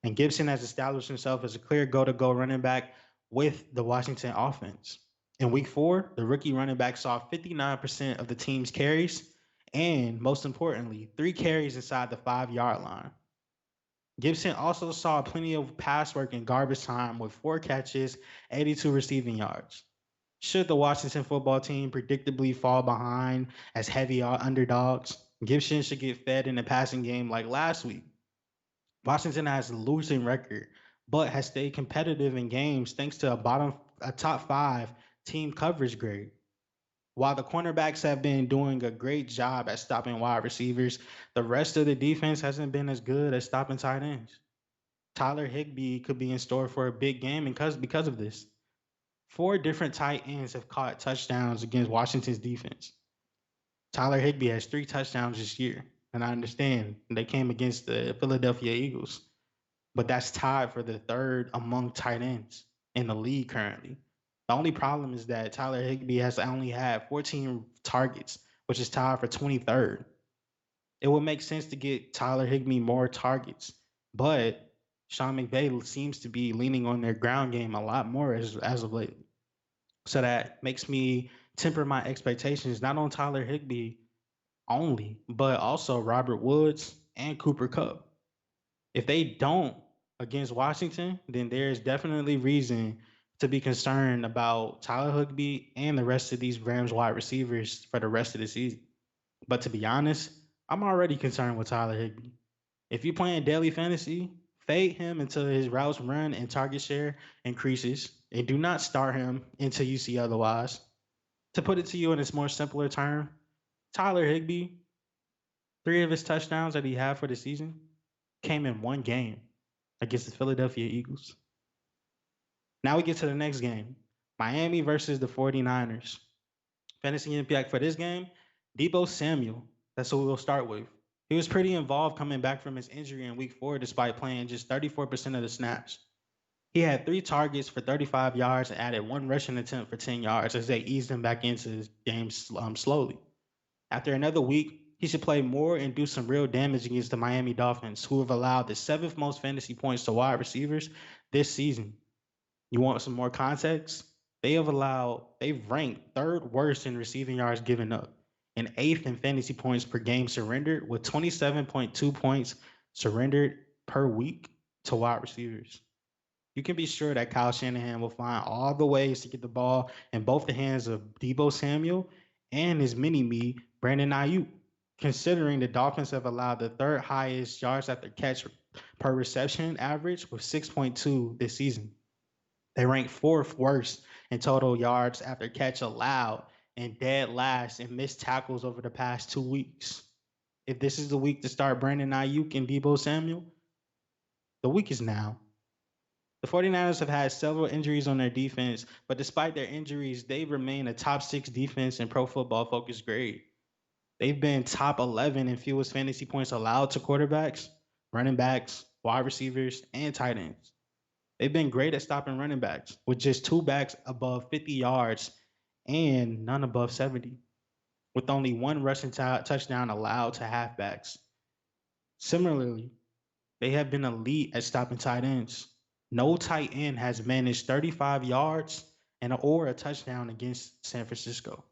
And Gibson has established himself as a clear go-to-go running back with the Washington offense. In week 4, the rookie running back saw 59% of the team's carries and, most importantly, 3 carries inside the 5-yard line. Gibson also saw plenty of pass work in garbage time with 4 catches, 82 receiving yards. Should the Washington football team predictably fall behind as heavy underdogs, Gibson should get fed in the passing game like last week. Washington has a losing record, but has stayed competitive in games thanks to a top five team coverage grade. While the cornerbacks have been doing a great job at stopping wide receivers, the rest of the defense hasn't been as good at stopping tight ends. Tyler Higbee could be in store for a big game because of this. Four different tight ends have caught touchdowns against Washington's defense. Tyler Higbee has 3 touchdowns this year, and I understand they came against the Philadelphia Eagles, but that's tied for the third among tight ends in the league currently. The only problem is that Tyler Higbee has only had 14 targets, which is tied for 23rd. It would make sense to get Tyler Higbee more targets, but Sean McVay seems to be leaning on their ground game a lot more as of late. So that makes me temper my expectations not on Tyler Higbee only, but also Robert Woods and Cooper Kupp. If they don't against Washington, then there's definitely reason to be concerned about Tyler Higbee and the rest of these Rams wide receivers for the rest of the season. But to be honest, I'm already concerned with Tyler Higbee. If you're playing daily fantasy, fade him until his routes run and target share increases, and do not start him until you see otherwise. To put it to you in its more simpler term, Tyler Higbee, 3 of his touchdowns that he had for the season came in one game against the Philadelphia Eagles. Now we get to the next game, Miami versus the 49ers. Fantasy impact for this game, Debo Samuel. That's what we'll start with. He was pretty involved coming back from his injury in week 4 despite playing just 34% of the snaps. He had 3 targets for 35 yards and added 1 rushing attempt for 10 yards as they eased him back into his game slowly. After another week, he should play more and do some real damage against the Miami Dolphins, who have allowed the 7th most fantasy points to wide receivers this season. You want some more context? They've ranked 3rd worst in receiving yards given up and 8th in fantasy points per game surrendered with 27.2 points surrendered per week to wide receivers. You can be sure that Kyle Shanahan will find all the ways to get the ball in both the hands of Debo Samuel and his mini me, Brandon Ayuk, considering the Dolphins have allowed the 3rd highest yards after catch per reception average with 6.2 this season. They rank 4th worst in total yards after catch allowed and dead last in missed tackles over the past 2 weeks. If this is the week to start Brandon Ayuk and Debo Samuel, the week is now. The 49ers have had several injuries on their defense, but despite their injuries, they remain a top 6 defense in Pro Football Focus grade. They've been top 11 in fewest fantasy points allowed to quarterbacks, running backs, wide receivers, and tight ends. They've been great at stopping running backs, with just 2 backs above 50 yards and none above 70, with only 1 rushing touchdown allowed to halfbacks. Similarly, they have been elite at stopping tight ends. No tight end has managed 35 yards and or a touchdown against San Francisco.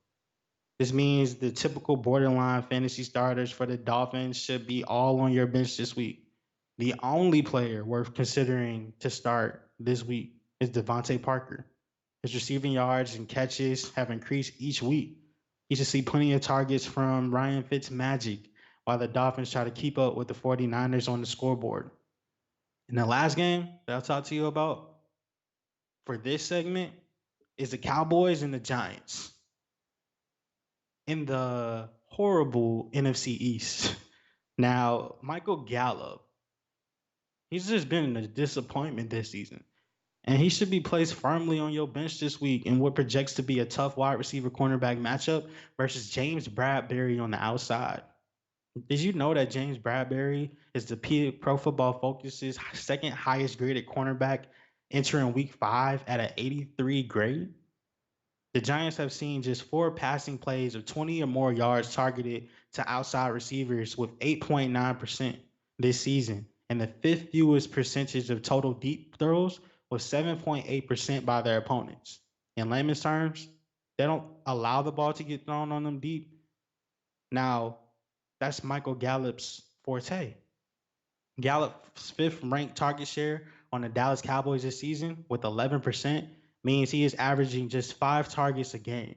This means the typical borderline fantasy starters for the Dolphins should be all on your bench this week. The only player worth considering to start this week is Devontae Parker. His receiving yards and catches have increased each week. He should see plenty of targets from Ryan Fitzmagic while the Dolphins try to keep up with the 49ers on the scoreboard. And the last game that I'll talk to you about for this segment is the Cowboys and the Giants in the horrible NFC East. Now, Michael Gallup, he's just been a disappointment this season. And he should be placed firmly on your bench this week in what projects to be a tough wide receiver cornerback matchup versus James Bradbury on the outside. Did you know that James Bradbury is the Pro Football Focus's 2nd highest graded cornerback entering week 5 at an 83 grade? The Giants have seen just 4 passing plays of 20 or more yards targeted to outside receivers with 8.9% this season, and the 5th fewest percentage of total deep throws was 7.8% by their opponents. In layman's terms, they don't allow the ball to get thrown on them deep. Now, that's Michael Gallup's forte. Gallup's 5th ranked target share on the Dallas Cowboys this season with 11% means he is averaging just 5 targets a game.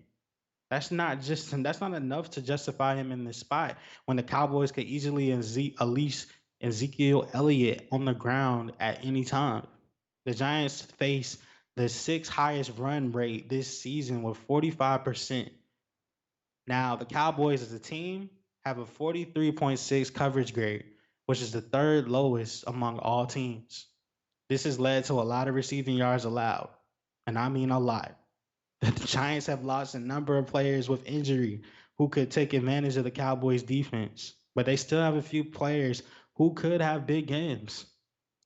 That's not enough to justify him in this spot when the Cowboys could easily unleash Ezekiel Elliott on the ground at any time. The Giants face the sixth highest run rate this season with 45%. Now, the Cowboys as a team have a 43.6 coverage grade, which is the third lowest among all teams. This has led to a lot of receiving yards allowed, and I mean a lot. The Giants have lost a number of players with injury who could take advantage of the Cowboys defense, but they still have a few players who could have big games.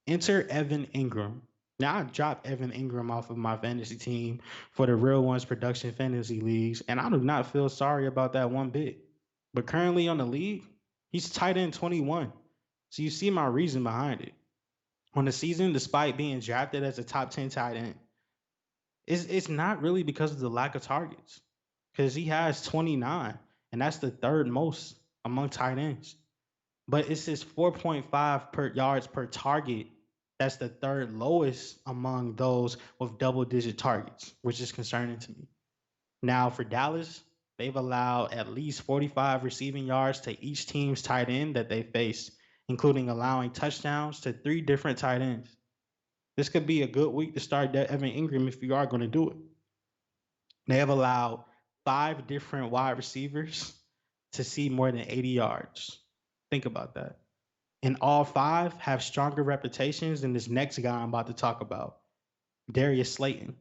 Enter Evan Ingram. Now I dropped Evan Ingram off of my fantasy team for the Real Ones Production Fantasy Leagues, and I do not feel sorry about that one bit. But currently on the league, he's tight end 21. So you see my reason behind it. On the season, despite being drafted as a top 10 tight end, it's not really because of the lack of targets. Because he has 29, and that's the third most among tight ends. But it's his 4.5 per yards per target. That's the third lowest among those with double digit targets, which is concerning to me. Now for Dallas, they've allowed at least 45 receiving yards to each team's tight end that they face, including allowing touchdowns to 3 different tight ends. This could be a good week to start Evan Ingram if you are going to do it. They have allowed 5 different wide receivers to see more than 80 yards. Think about that. And all 5 have stronger reputations than this next guy I'm about to talk about, Darius Slayton,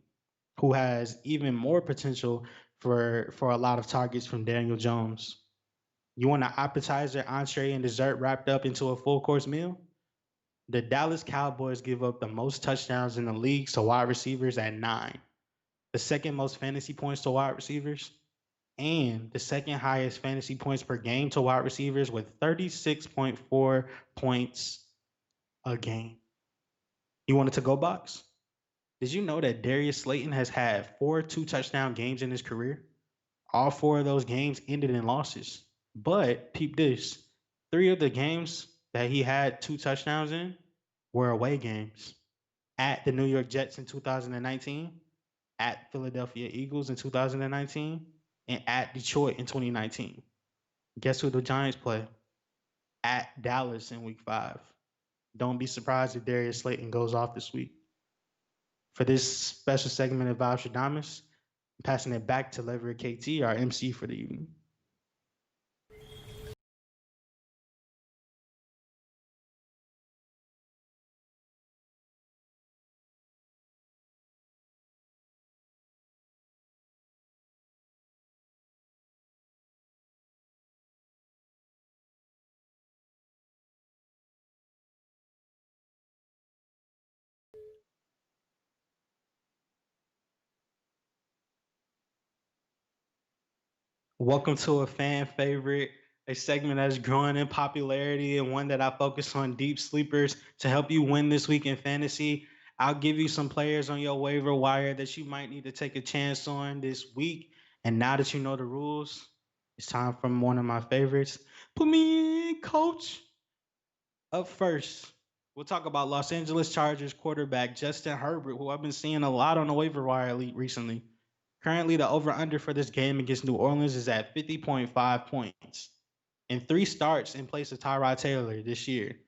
who has even more potential for a lot of targets from Daniel Jones. You want an appetizer, entree, and dessert wrapped up into a full course meal? The Dallas Cowboys give up the most touchdowns in the league to wide receivers at 9, the second most fantasy points to wide receivers, and the second highest fantasy points per game to wide receivers with 36.4 points a game. You want it to go box? Did you know that Darius Slayton has had 4 2-touchdown games in his career? All 4 of those games ended in losses. But peep this, 3 of the games that he had 2 touchdowns in were away games. At the New York Jets in 2019, at Philadelphia Eagles in 2019, and at Detroit in 2019. Guess who the Giants play? At Dallas in week 5. Don't be surprised if Darius Slayton goes off this week. For this special segment of Vibes Stradamus, I'm passing it back to Lever KT, our MC for the evening. Welcome to a fan favorite, a segment that's growing in popularity and one that I focus on deep sleepers to help you win this week in fantasy. I'll give you some players on your waiver wire that you might need to take a chance on this week. And now that you know the rules, it's time for one of my favorites. Put me in, coach. Up first, we'll talk about Los Angeles Chargers quarterback Justin Herbert, who I've been seeing a lot on the waiver wire recently. Currently, the over-under for this game against New Orleans is at 50.5 points. In 3 starts in place of Tyrod Taylor this year,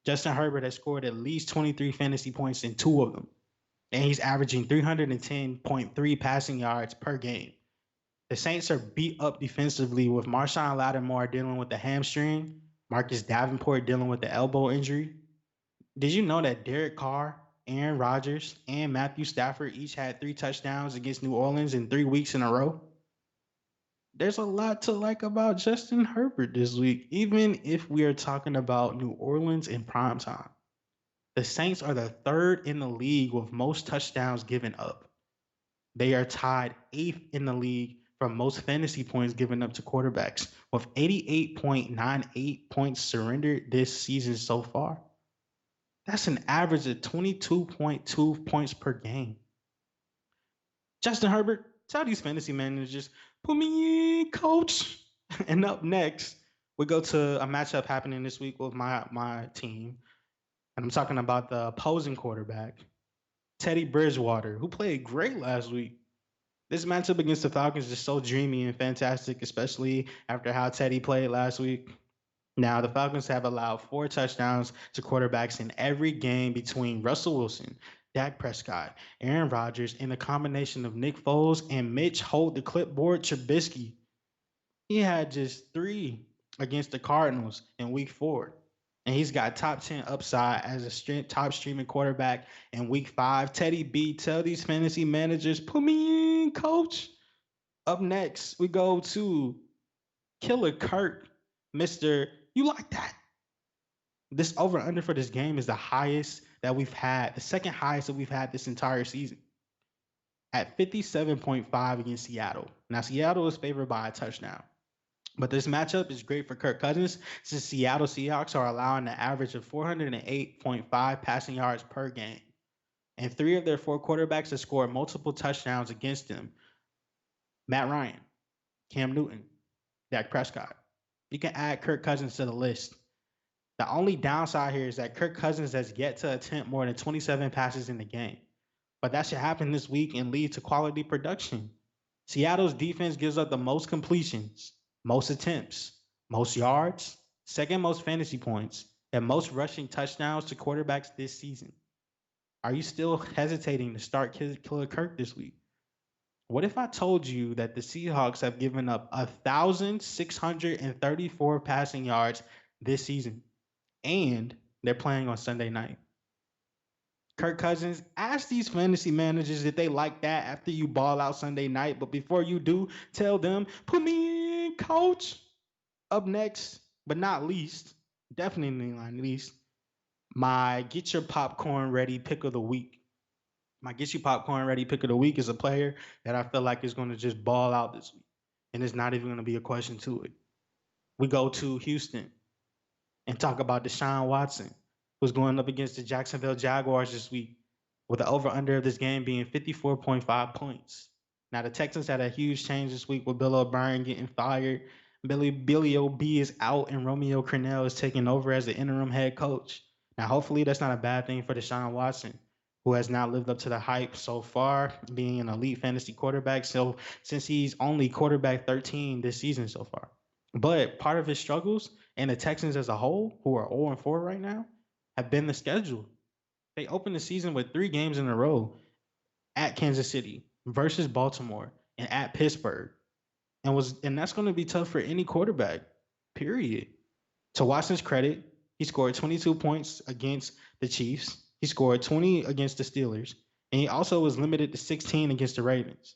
Justin Herbert has scored at least 23 fantasy points in 2 of them, and he's averaging 310.3 passing yards per game. The Saints are beat up defensively with Marshawn Lattimore dealing with the hamstring, Marcus Davenport dealing with the elbow injury. Did you know that Derek Carr, Aaron Rodgers, and Matthew Stafford each had 3 touchdowns against New Orleans in 3 weeks in a row? There's a lot to like about Justin Herbert this week, even if we are talking about New Orleans in prime time. The Saints are the 3rd in the league with most touchdowns given up. They are tied 8th in the league for most fantasy points given up to quarterbacks, with 88.98 points surrendered this season so far. That's an average of 22.2 points per game. Justin Herbert, tell these fantasy managers, put me in, coach. And up next, we go to a matchup happening this week with my team. And I'm talking about the opposing quarterback. Teddy Bridgewater, who played great last week. This matchup against the Falcons is just so dreamy and fantastic, especially after how Teddy played last week. Now, the Falcons have allowed 4 touchdowns to quarterbacks in every game between Russell Wilson, Dak Prescott, Aaron Rodgers, and the combination of Nick Foles and Mitch Hold the clipboard Trubisky. He had just 3 against the Cardinals in week 4. And he's got top 10 upside as a top streaming quarterback in week 5. Teddy B, tell these fantasy managers, put me in, coach. Up next, we go to Killer Kirk, Mr. You like that? This over under for this game is the highest that we've had, the second highest that we've had this entire season at 57.5 against Seattle. Now, Seattle is favored by a touchdown. But this matchup is great for Kirk Cousins since Seattle Seahawks are allowing an average of 408.5 passing yards per game. And 3 of their 4 quarterbacks have scored multiple touchdowns against them. Matt Ryan, Cam Newton, Dak Prescott. You can add Kirk Cousins to the list. The only downside here is that Kirk Cousins has yet to attempt more than 27 passes in the game. But that should happen this week and lead to quality production. Seattle's defense gives up the most completions, most attempts, most yards, second most fantasy points, and most rushing touchdowns to quarterbacks this season. Are you still hesitating to start Killer Kirk this week? What if I told you that the Seahawks have given up 1,634 passing yards this season and they're playing on Sunday night? Kirk Cousins, ask these fantasy managers if they like that after you ball out Sunday night. But before you do, tell them, put me in, coach. Up next, but not least, definitely not least, my get your popcorn ready pick of the week. My get your popcorn ready pick of the week is a player that I feel like is going to just ball out this week. And it's not even going to be a question to it. We go to Houston and talk about Deshaun Watson, who's going up against the Jacksonville Jaguars this week with the over under of this game being 54.5 points. Now, the Texans had a huge change this week with Bill O'Brien getting fired. Billy O.B. is out and Romeo Crennel is taking over as the interim head coach. Now, hopefully, that's not a bad thing for Deshaun Watson, who has not lived up to the hype so far, being an elite fantasy quarterback. So, since he's only quarterback 13 this season so far. But part of his struggles and the Texans as a whole, who are 0-4 right now, have been the schedule. They opened the season with 3 games in a row at Kansas City versus Baltimore and at Pittsburgh. And that's going to be tough for any quarterback. Period. To Watson's credit, he scored 22 points against the Chiefs. He scored 20 against the Steelers, and he also was limited to 16 against the Ravens.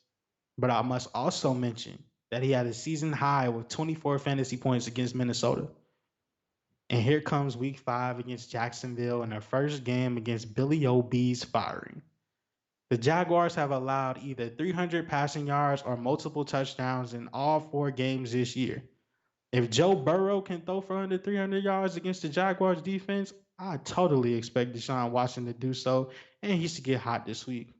But I must also mention that he had a season high with 24 fantasy points against Minnesota. And here comes week 5 against Jacksonville in their first game against Billy O.B.'s firing. The Jaguars have allowed either 300 passing yards or multiple touchdowns in all 4 games this year. If Joe Burrow can throw for under 300 yards against the Jaguars defense, I totally expect Deshaun Watson to do so, and he should get hot this week.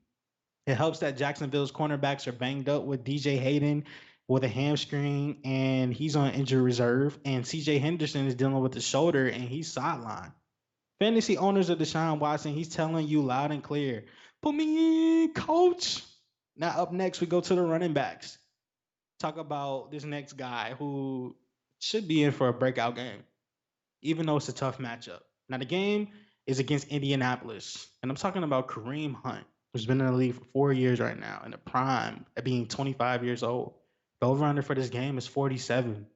It helps that Jacksonville's cornerbacks are banged up with DJ Hayden with a hamstring, and he's on injury reserve, and CJ Henderson is dealing with the shoulder, and he's sidelined. Fantasy owners of Deshaun Watson, he's telling you loud and clear, put me in, coach. Now, up next, we go to the running backs. Talk about this next guy who should be in for a breakout game, even though it's a tough matchup. Now, the game is against Indianapolis, and I'm talking about Kareem Hunt, who's been in the league for 4 years right now, in the prime at being 25 years old. The over-under for this game is 47.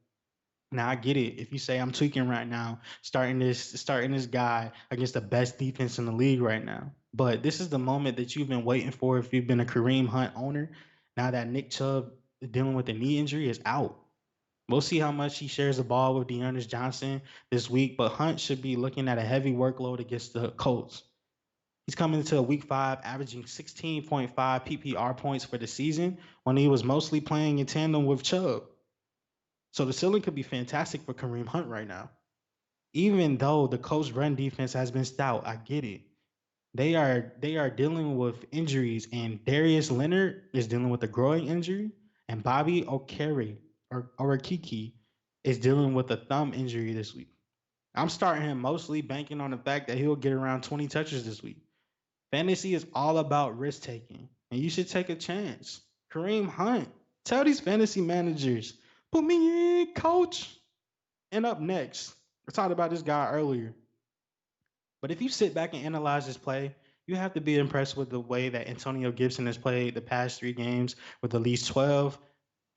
Now I get it. If you say I'm tweaking right now, starting this guy against the best defense in the league right now. But this is the moment that you've been waiting for if you've been a Kareem Hunt owner. Now that Nick Chubb dealing with a knee injury is out. We'll see how much he shares the ball with Dearness Johnson this week, but Hunt should be looking at a heavy workload against the Colts. He's coming into week 5 averaging 16.5 PPR points for the season when he was mostly playing in tandem with Chubb. So the ceiling could be fantastic for Kareem Hunt right now. Even though the Colts run defense has been stout, I get it. They are dealing with injuries, and Darius Leonard is dealing with a growing injury, and Bobby Okereke is dealing with a thumb injury this week. I'm starting him mostly banking on the fact that he'll get around 20 touches this week. Fantasy is all about risk taking, and you should take a chance. Kareem Hunt, tell these fantasy managers, put me in, coach. And up next, I talked about this guy earlier, but if you sit back and analyze his play, you have to be impressed with the way that Antonio Gibson has played the past 3 games with at least 12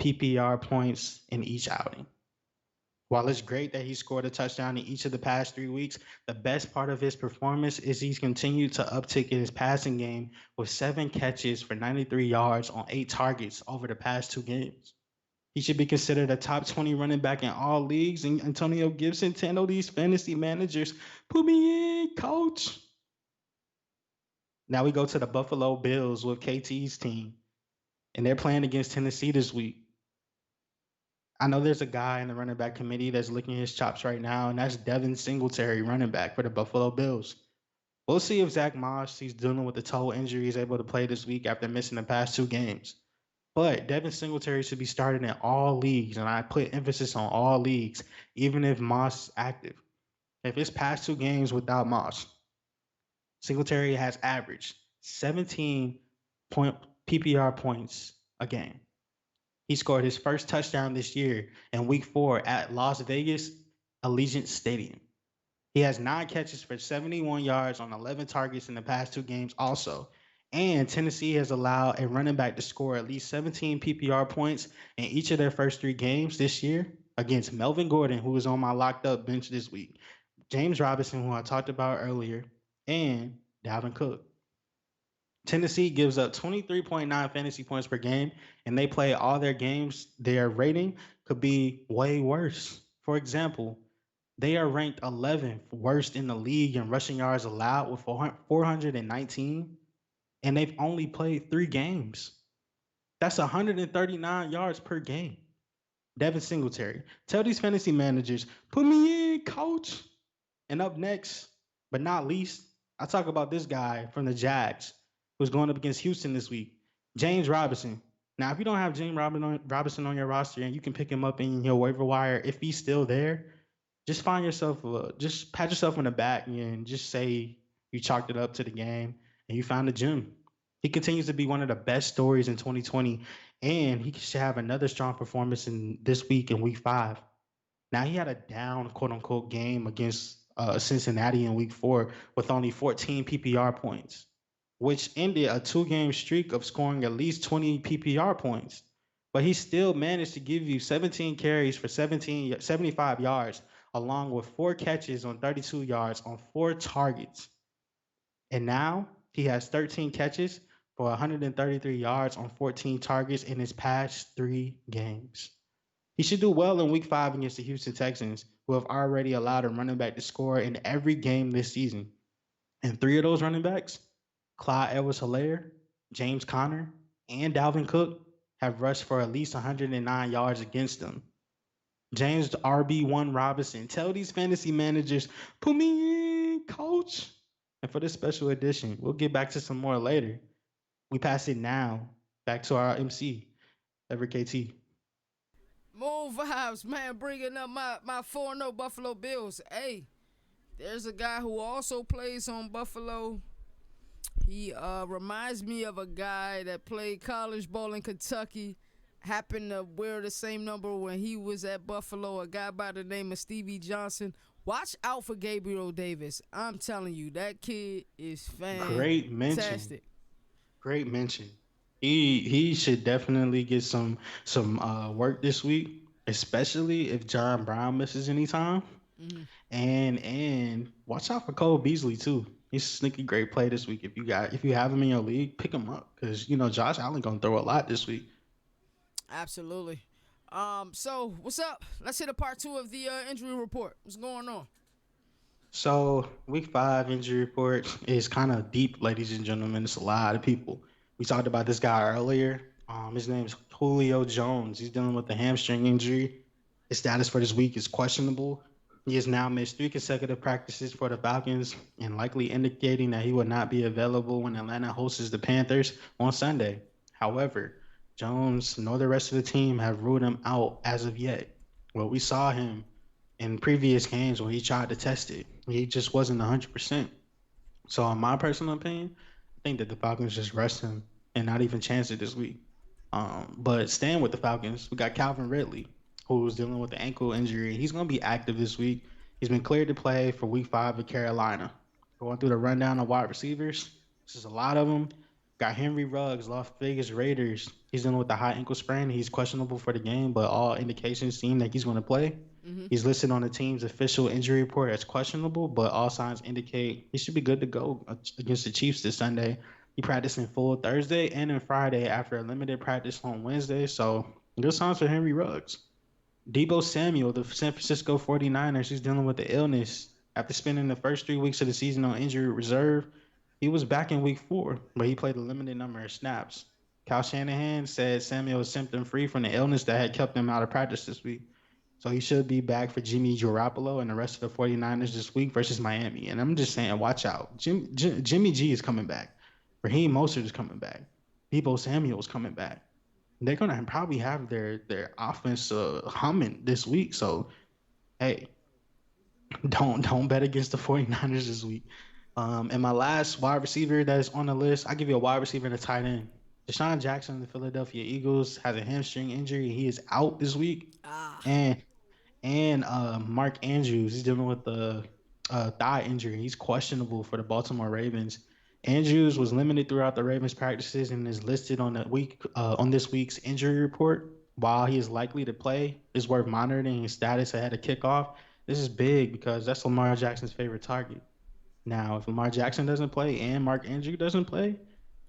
PPR points in each outing. While it's great that he scored a touchdown in each of the past 3 weeks, the best part of his performance is he's continued to uptick in his passing game with 7 catches for 93 yards on 8 targets over the past 2 games. He should be considered a top 20 running back in all leagues. And Antonio Gibson, 10 of these fantasy managers, put me in, coach. Now we go to the Buffalo Bills with KT's team, and they're playing against Tennessee this week. I know there's a guy in the running back committee that's licking his chops right now, and that's Devin Singletary, running back for the Buffalo Bills. We'll see if Zach Moss, he's dealing with the toe injury, is able to play this week after missing the past 2 games. But Devin Singletary should be starting in all leagues, and I put emphasis on all leagues, even if Moss is active. If it's past 2 games without Moss, Singletary has averaged 17 point PPR points a game. He scored his first touchdown this year in week 4 at Las Vegas Allegiant Stadium. He has 9 catches for 71 yards on 11 targets in the past 2 games, also. And Tennessee has allowed a running back to score at least 17 PPR points in each of their first 3 games this year against Melvin Gordon, who is on my locked up bench this week, James Robinson, who I talked about earlier, and Dalvin Cook. Tennessee gives up 23.9 fantasy points per game, and they play all their games. Their rating could be way worse. For example, they are ranked 11th worst in the league in rushing yards allowed with 419, and they've only played 3 games. That's 139 yards per game. Devin Singletary. Tell these fantasy managers, put me in, coach. And up next, but not least, I talk about this guy from the Jags who's going up against Houston this week, James Robinson. Now, if you don't have James Robinson on your roster and you can pick him up in your waiver wire, if he's still there, just find yourself, just pat yourself on the back and just say you chalked it up to the game and you found a gem. He continues to be one of the best stories in 2020, and he should have another strong performance in this week in week 5. Now he had a down quote unquote game against Cincinnati in week 4 with only 14 PPR points, which ended a 2 game streak of scoring at least 20 PPR points. But he still managed to give you 17 carries for 75 yards, along with 4 catches on 32 yards on 4 targets. And now he has 13 catches for 133 yards on 14 targets in his past 3 games. He should do well in week 5 against the Houston Texans, who have already allowed a running back to score in every game this season. And 3 of those running backs, Clyde Edwards-Helaire, James Conner, and Dalvin Cook, have rushed for at least 109 yards against them. James RB1 Robinson, tell these fantasy managers, put me in, coach. And for this special edition, we'll get back to some more later. We pass it now back to our MC, Ever KT. Moon vibes, man, bringing up my 4-0 Buffalo Bills. Hey, there's a guy who also plays on Buffalo. He reminds me of a guy that played college ball in Kentucky. Happened to wear the same number when he was at Buffalo. A guy by the name of Stevie Johnson. Watch out for Gabriel Davis. I'm telling you, that kid is Great mention. fantastic. Great mention. He should definitely get some work this week, especially if John Brown misses any time. Mhm. And watch out for Cole Beasley too. He's a sneaky great play this week. If you have him in your league, pick him up because Josh Allen gonna throw a lot this week. Absolutely. So what's up? Let's hit a part 2 of the injury report. What's going on? So week 5 injury report is kind of deep, ladies and gentlemen. It's a lot of people. We talked about this guy earlier. His name is Julio Jones. He's dealing with a hamstring injury. His status for this week is questionable. He has now missed 3 consecutive practices for the Falcons and likely indicating that he will not be available when Atlanta hosts the Panthers on Sunday. However, Jones nor the rest of the team have ruled him out as of yet. Well, we saw him in previous games when he tried to test it. He just wasn't 100%. So, in my personal opinion, think that the Falcons just rest him and not even chance it this week. But staying with the Falcons, we got Calvin Ridley, who's dealing with the ankle injury. He's going to be active this week. He's been cleared to play for Week 5 at Carolina. Going through the rundown of wide receivers, this is a lot of them. Got Henry Ruggs, Las Vegas Raiders. He's dealing with the high ankle sprain. He's questionable for the game, but all indications seem that he's going to play. Mm-hmm. He's listed on the team's official injury report as questionable, but all signs indicate he should be good to go against the Chiefs this Sunday. He practiced in full Thursday and on Friday after a limited practice on Wednesday, so good signs for Henry Ruggs. Debo Samuel, the San Francisco 49ers, he's dealing with the illness. After spending the first 3 weeks of the season on injury reserve, he was back in week 4, but he played a limited number of snaps. Kyle Shanahan said Samuel is symptom free from the illness that had kept him out of practice this week. So he should be back for Jimmy Garoppolo and the rest of the 49ers this week versus Miami. And I'm just saying, watch out. Jimmy G is coming back. Raheem Mostert is coming back. Debo Samuel is coming back. They're gonna probably have their offense humming this week. So hey, don't bet against the 49ers this week. And my last wide receiver that is on the list, I give you a wide receiver and a tight end. Deshaun Jackson of the Philadelphia Eagles has a hamstring injury. He is out this week. Ah. And Mark Andrews, he's dealing with the thigh injury. He's questionable for the Baltimore Ravens. Andrews was limited throughout the Ravens practices and is listed on the week on this week's injury report. While he is likely to play, it's worth monitoring his status ahead of kickoff. This is big because that's Lamar Jackson's favorite target. Now, if Lamar Jackson doesn't play and Mark Andrews doesn't play,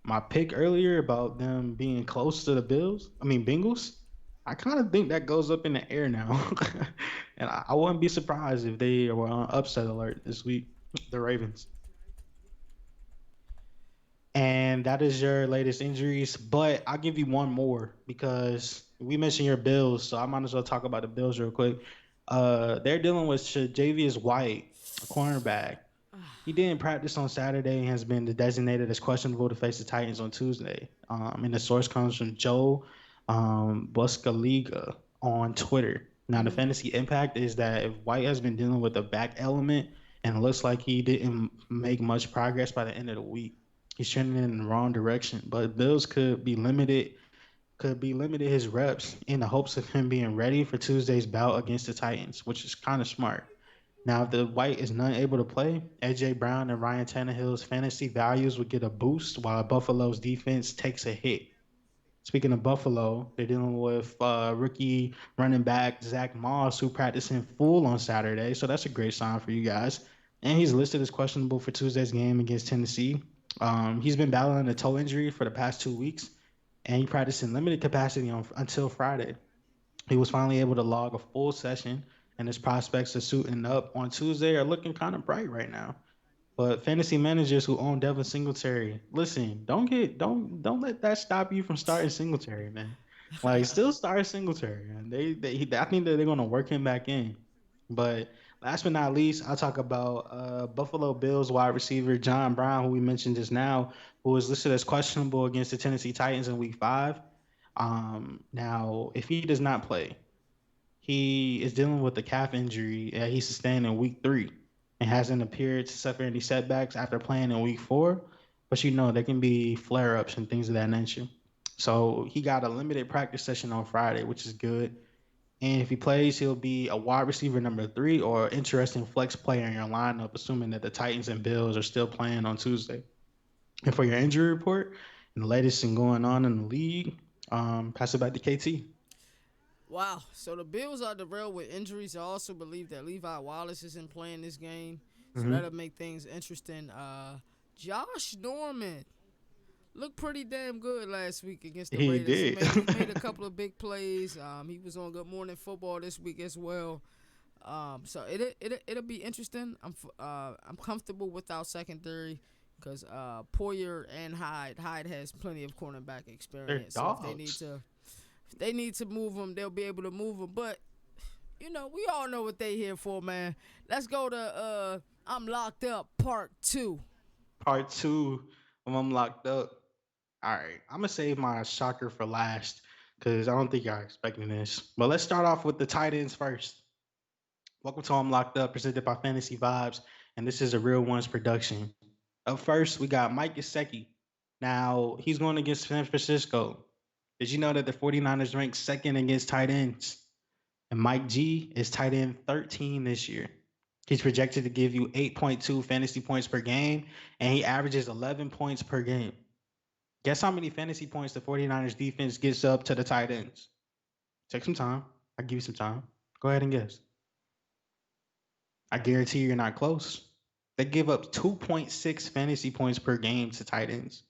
my pick earlier about them being close to the Bengals, I kind of think that goes up in the air now. And I wouldn't be surprised if they were on upset alert this week, the Ravens. And that is your latest injuries. But I'll give you one more because we mentioned your Bills, so I might as well talk about the Bills real quick. They're dealing with Javius White, a cornerback. He didn't practice on Saturday and has been designated as questionable to face the Titans on Tuesday. And the source comes from Joe Buscaliga on Twitter. Now, the Mm-hmm. fantasy impact is that if White has been dealing with a back element and it looks like he didn't make much progress by the end of the week, he's trending in the wrong direction. But Bills could be limited his reps in the hopes of him being ready for Tuesday's bout against the Titans, which is kind of smart. Now, if the White is not able to play, AJ Brown and Ryan Tannehill's fantasy values would get a boost while Buffalo's defense takes a hit. Speaking of Buffalo, they're dealing with rookie running back Zach Moss, who practiced in full on Saturday. So that's a great sign for you guys. And he's listed as questionable for Tuesday's game against Tennessee. He's been battling a toe injury for the past 2 weeks, and he practiced in limited capacity until Friday. He was finally able to log a full session, and his prospects of suiting up on Tuesday are looking kind of bright right now. But fantasy managers who own Devin Singletary, listen, don't let that stop you from starting Singletary, man. Like still start Singletary, man. I think that they're gonna work him back in. But last but not least, I'll talk about Buffalo Bills wide receiver John Brown, who we mentioned just now, who was listed as questionable against the Tennessee Titans in Week 5. Now, if he does not play, he is dealing with the calf injury that he sustained in week 3 and hasn't appeared to suffer any setbacks after playing in week 4. But there can be flare ups and things of that nature. So he got a limited practice session on Friday, which is good. And if he plays, he'll be a wide receiver number 3 or interesting flex player in your lineup, assuming that the Titans and Bills are still playing on Tuesday. And for your injury report and the latest and going on in the league, pass it back to KT. Wow. So the Bills are derailed with injuries. I also believe that Levi Wallace isn't playing this game. So Hmm. that'll make things interesting. Josh Norman looked pretty damn good last week against the He Raiders. He did. made a couple of big plays. He was on Good Morning Football this week as well. So it'll be interesting. I'm comfortable with our secondary because Poyer and Hyde has plenty of cornerback They're experience. So dogs. if they need to move them, they'll be able to move them. But we all know what they here for, man. Let's go to I'm Locked Up Part 2. Part two of I'm locked up. All right, I'm gonna save my shocker for last because I don't think y'all expecting this. But let's start off with the tight ends first. Welcome to I'm Locked Up, presented by Fantasy Vibes, and this is a Real Ones production. Up first, we got Mike Gesicki. Now, he's going against San Francisco. Did you know that the 49ers ranked second against tight ends? And Mike G is tight end 13 this year. He's projected to give you 8.2 fantasy points per game, and he averages 11 points per game. Guess how many fantasy points the 49ers defense gets up to the tight ends? Take some time. I'll give you some time. Go ahead and guess. I guarantee you're not close. They give up 2.6 fantasy points per game to tight ends.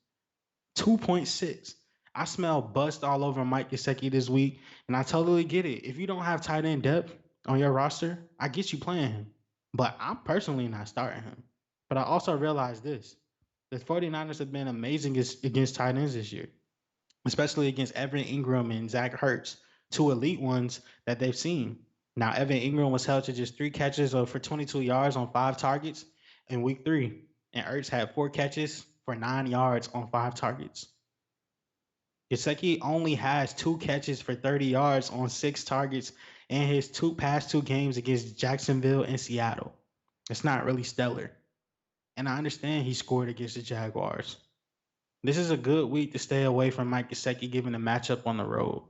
2.6. I smell bust all over Mike Gesicki this week, and I totally get it. If you don't have tight end depth on your roster, I get you playing him. But I'm personally not starting him. But I also realize this. The 49ers have been amazing against tight ends this year, especially against Evan Ingram and Zach Ertz, two elite ones that they've seen. Now, Evan Ingram was held to just 3 catches for 22 yards on 5 targets in week 3, and Ertz had 4 catches for 9 yards on 5 targets. Gesicki only has 2 catches for 30 yards on 6 targets in his past two games against Jacksonville and Seattle. It's not really stellar. And I understand he scored against the Jaguars. This is a good week to stay away from Mike Gesicki given the matchup on the road.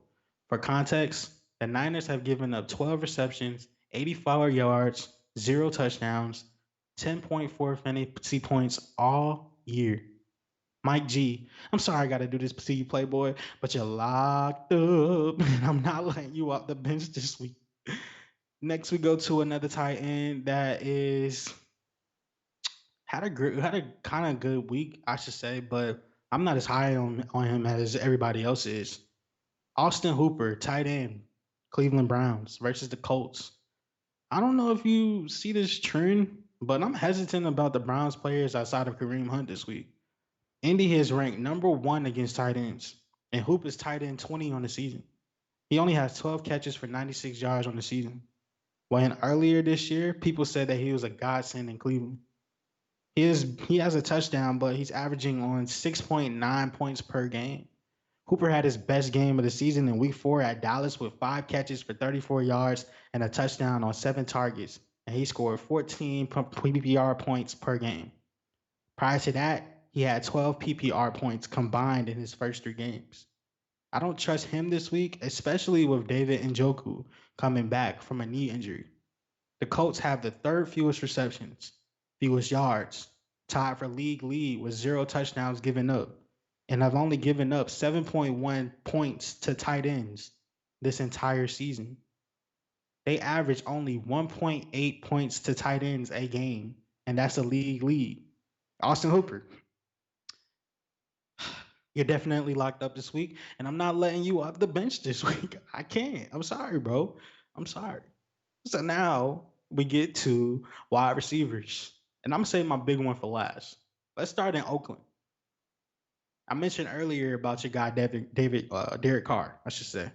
For context, the Niners have given up 12 receptions, 84 yards, 0 touchdowns, 10.4 fantasy points all year. Mike G, I'm sorry I got to do this to you, Playboy, but you're locked up, and I'm not letting you off the bench this week. Next, we go to another tight end that had a kind of good week, I should say, but I'm not as high on him as everybody else is. Austin Hooper, tight end, Cleveland Browns versus the Colts. I don't know if you see this trend, but I'm hesitant about the Browns players outside of Kareem Hunt this week. Indy is ranked number 1 against tight ends, and Hoop is tight end 20 on the season. He only has 12 catches for 96 yards on the season. When earlier this year, people said that he was a godsend in Cleveland. He has a touchdown, but he's averaging on 6.9 points per game. Hooper had his best game of the season in week 4 at Dallas with 5 catches for 34 yards and a touchdown on 7 targets, and he scored 14 PPR points per game. Prior to that, he had 12 PPR points combined in his first 3 games. I don't trust him this week, especially with David Njoku coming back from a knee injury. The Colts have the 3rd fewest receptions, fewest yards, tied for league lead with 0 touchdowns given up, and have only given up 7.1 points to tight ends this entire season. They average only 1.8 points to tight ends a game, and that's a league lead. Austin Hooper, you're definitely locked up this week, and I'm not letting you off the bench this week. I can't. I'm sorry, bro. I'm sorry. So now we get to wide receivers, and I'm gonna save my big one for last. Let's start in Oakland. I mentioned earlier about your guy Derek Carr, I should say,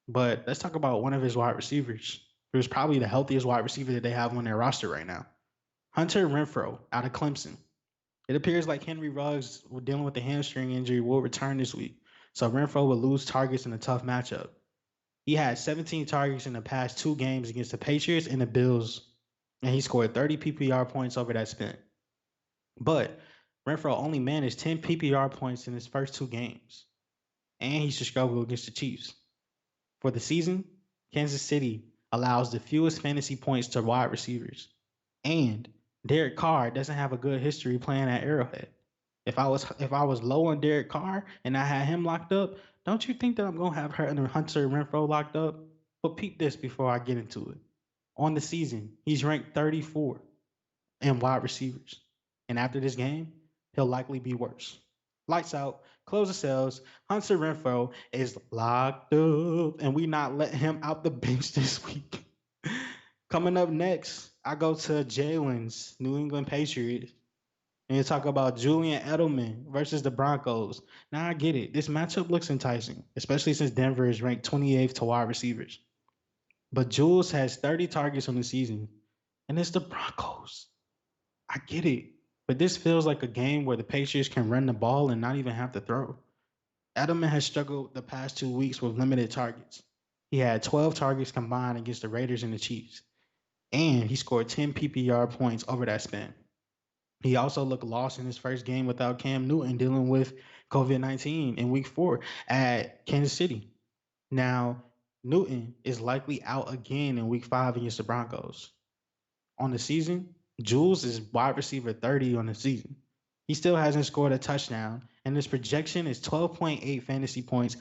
but let's talk about one of his wide receivers. It was probably the healthiest wide receiver that they have on their roster right now, Hunter Renfrow out of Clemson. It appears like Henry Ruggs, dealing with the hamstring injury, will return this week, so Renfrow will lose targets in a tough matchup. He had 17 targets in the past 2 games against the Patriots and the Bills, and he scored 30 PPR points over that span. But Renfrow only managed 10 PPR points in his first 2 games, and he should struggle against the Chiefs. For the season, Kansas City allows the fewest fantasy points to wide receivers, and Derek Carr doesn't have a good history playing at Arrowhead. If I was low on Derek Carr and I had him locked up, don't you think that I'm gonna have Hunter Renfrow locked up? But peep this before I get into it. On the season, he's ranked 34 in wide receivers, and after this game, he'll likely be worse. Lights out, close the sales. Hunter Renfrow is locked up, and we not letting him out the bench this week. Coming up next, I go to Jalen's New England Patriots. And you talk about Julian Edelman versus the Broncos. Now I get it. This matchup looks enticing, especially since Denver is ranked 28th to wide receivers. But Jules has 30 targets on the season, and it's the Broncos. I get it. But this feels like a game where the Patriots can run the ball and not even have to throw. Edelman has struggled the past 2 weeks with limited targets. He had 12 targets combined against the Raiders and the Chiefs, and he scored 10 PPR points over that span. He also looked lost in his first game without Cam Newton dealing with COVID-19 in week 4 at Kansas City. Now, Newton is likely out again in week 5 against the Broncos. On the season, Jules is wide receiver 30 on the season. He still hasn't scored a touchdown, and his projection is 12.8 fantasy points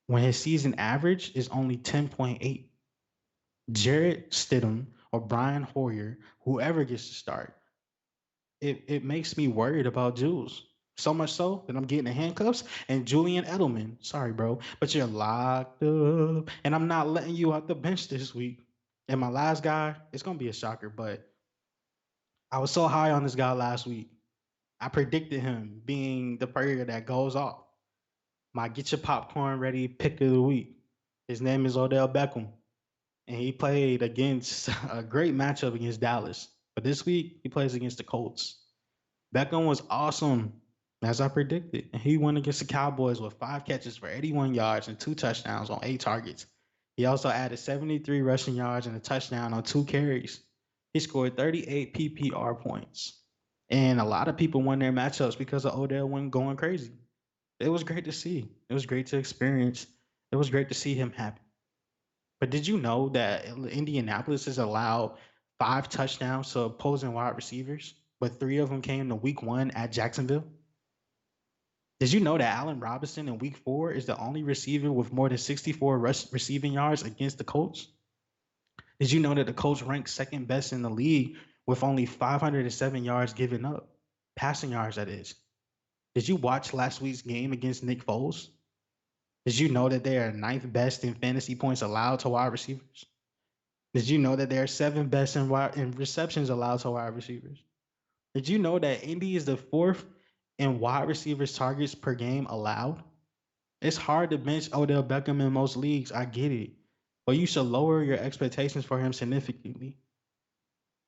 when his season average is only 10.8. Jarrett Stidham or Brian Hoyer, whoever gets to start, it makes me worried about Jules. So much so that I'm getting the handcuffs and Julian Edelman. Sorry, bro, but you're locked up, and I'm not letting you out the bench this week. And my last guy, it's gonna be a shocker, but I was so high on this guy last week. I predicted him being the player that goes off. My get your popcorn ready pick of the week. His name is Odell Beckham, and he played against a great matchup against Dallas. But this week he plays against the Colts. Beckham was awesome, as I predicted. And he went against the Cowboys with 5 catches for 81 yards and 2 touchdowns on 8 targets. He also added 73 rushing yards and a touchdown on 2 carries. He scored 38 PPR points. And a lot of people won their matchups because of Odell went going crazy. It was great to see. It was great to experience. It was great to see him happy. But did you know that Indianapolis has allowed 5 touchdowns to opposing wide receivers, but 3 of them came to week 1 at Jacksonville? Did you know that Allen Robinson in week 4 is the only receiver with more than 64 receiving yards against the Colts? Did you know that the Colts ranked second best in the league with only 507 yards given up? Passing yards, that is. Did you watch last week's game against Nick Foles? Did you know that they are ninth best in fantasy points allowed to wide receivers? Did you know that they are seventh best in receptions allowed to wide receivers? Did you know that Indy is the fourth in wide receivers targets per game allowed? It's hard to bench Odell Beckham in most leagues. I get it. But you should lower your expectations for him significantly.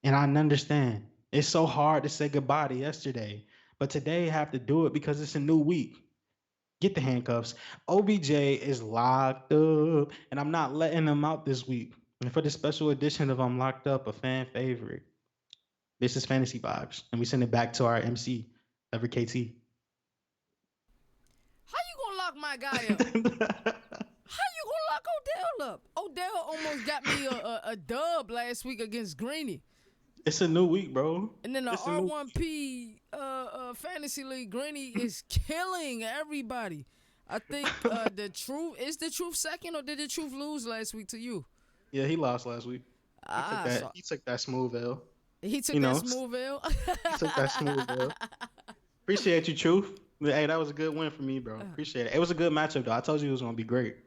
And I understand. It's so hard to say goodbye to yesterday. But today I have to do it because it's a new week. Get the handcuffs. OBJ is locked up, and I'm not letting him out this week. And for the special edition of I'm Locked Up, a fan favorite, this is Fantasy Vibes. And we send it back to our MC, Ever KT. How you gonna lock my guy up? How you gonna lock Odell up? Odell almost got me a dub last week against Greeny. It's a new week, bro. And then the It's a new R1P fantasy league, Greeny is killing everybody. I think the truth second, or did the truth lose last week to you? Yeah, he lost last week. So He took that smooth L. he took You that know, smooth L. he took that smooth L. Appreciate you, Truth. Hey, that was a good win for me, bro. Appreciate it. It was a good matchup, though. I told you it was gonna be great.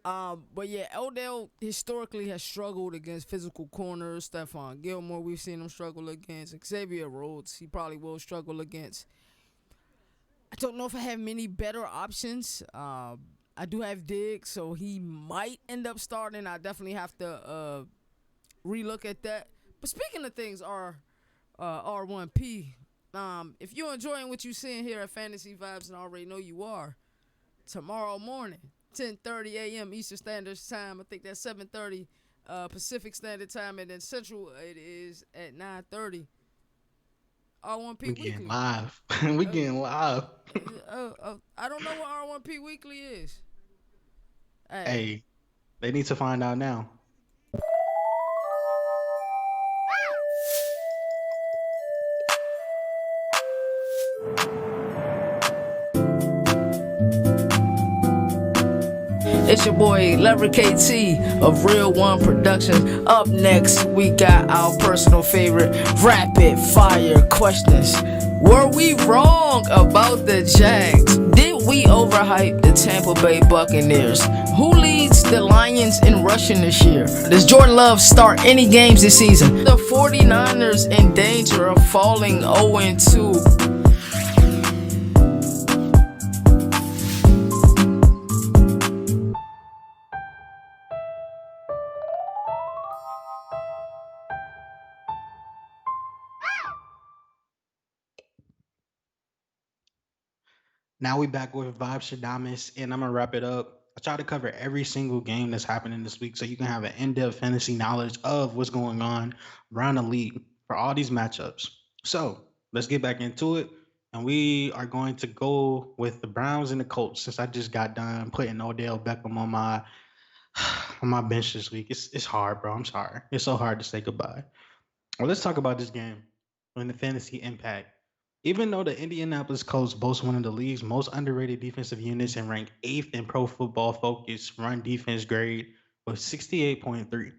But yeah, Odell historically has struggled against physical corners. Stephon Gilmore, we've seen him struggle against. Xavier Rhodes, he probably will struggle against. I don't know if I have many better options. I do have Diggs, so he might end up starting. I definitely have to relook at that. But speaking of things, R1P, if you're enjoying what you're seeing here at Fantasy Vibes, and I already know you are, tomorrow morning, 10:30 a.m. Eastern Standard Time. I think that's 7:30 Pacific Standard Time, and then Central it is at 9:30. R1P We Weekly. getting live. We getting live. I don't know what R1P Weekly is. Hey, they need to find out now. It's your boy Lever KT of Real One Productions. Up next, we got our personal favorite rapid fire questions. Were we wrong about the Jags? Did we overhype the Tampa Bay Buccaneers? Who leads the Lions in rushing this year? Does Jordan Love start any games this season? The 49ers in danger of falling 0-2. Now we back with Vibe Shadamis, and I'm gonna wrap it up. I try to cover every single game that's happening this week so you can have an in-depth fantasy knowledge of what's going on around the league for all these matchups. So Let's get back into it. And we are going to go with the Browns and the Colts since I just got done putting Odell Beckham on my on my bench this week. It's hard, bro. I'm sorry. It's so hard to say goodbye. Well, let's talk about this game and the fantasy impact. Even though the Indianapolis Colts boast one of the league's most underrated defensive units and rank eighth in Pro Football Focus run defense grade with 68.3,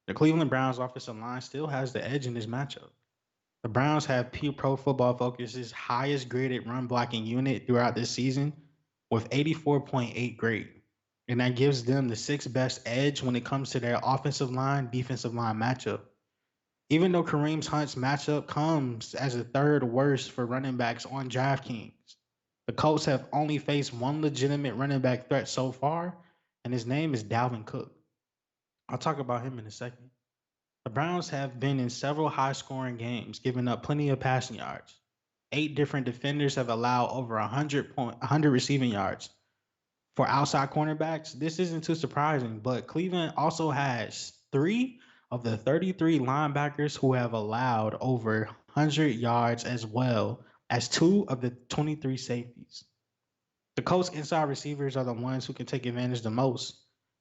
the Cleveland Browns offensive line still has the edge in this matchup. The Browns have Pro Football Focus's highest graded run blocking unit throughout this season with 84.8 grade. And that gives them the sixth best edge when it comes to their offensive line, defensive line matchup. Even though Kareem Hunt's matchup comes as the third worst for running backs on DraftKings, the Colts have only faced one legitimate running back threat so far, and his name is Dalvin Cook. I'll talk about him in a second. The Browns have been in several high scoring games, giving up plenty of passing yards. Eight different defenders have allowed over 100 receiving yards. For outside cornerbacks, this isn't too surprising, but Cleveland also has three of the 33 linebackers who have allowed over 100 yards, as well as two of the 23 safeties. The Colts inside receivers are the ones who can take advantage the most.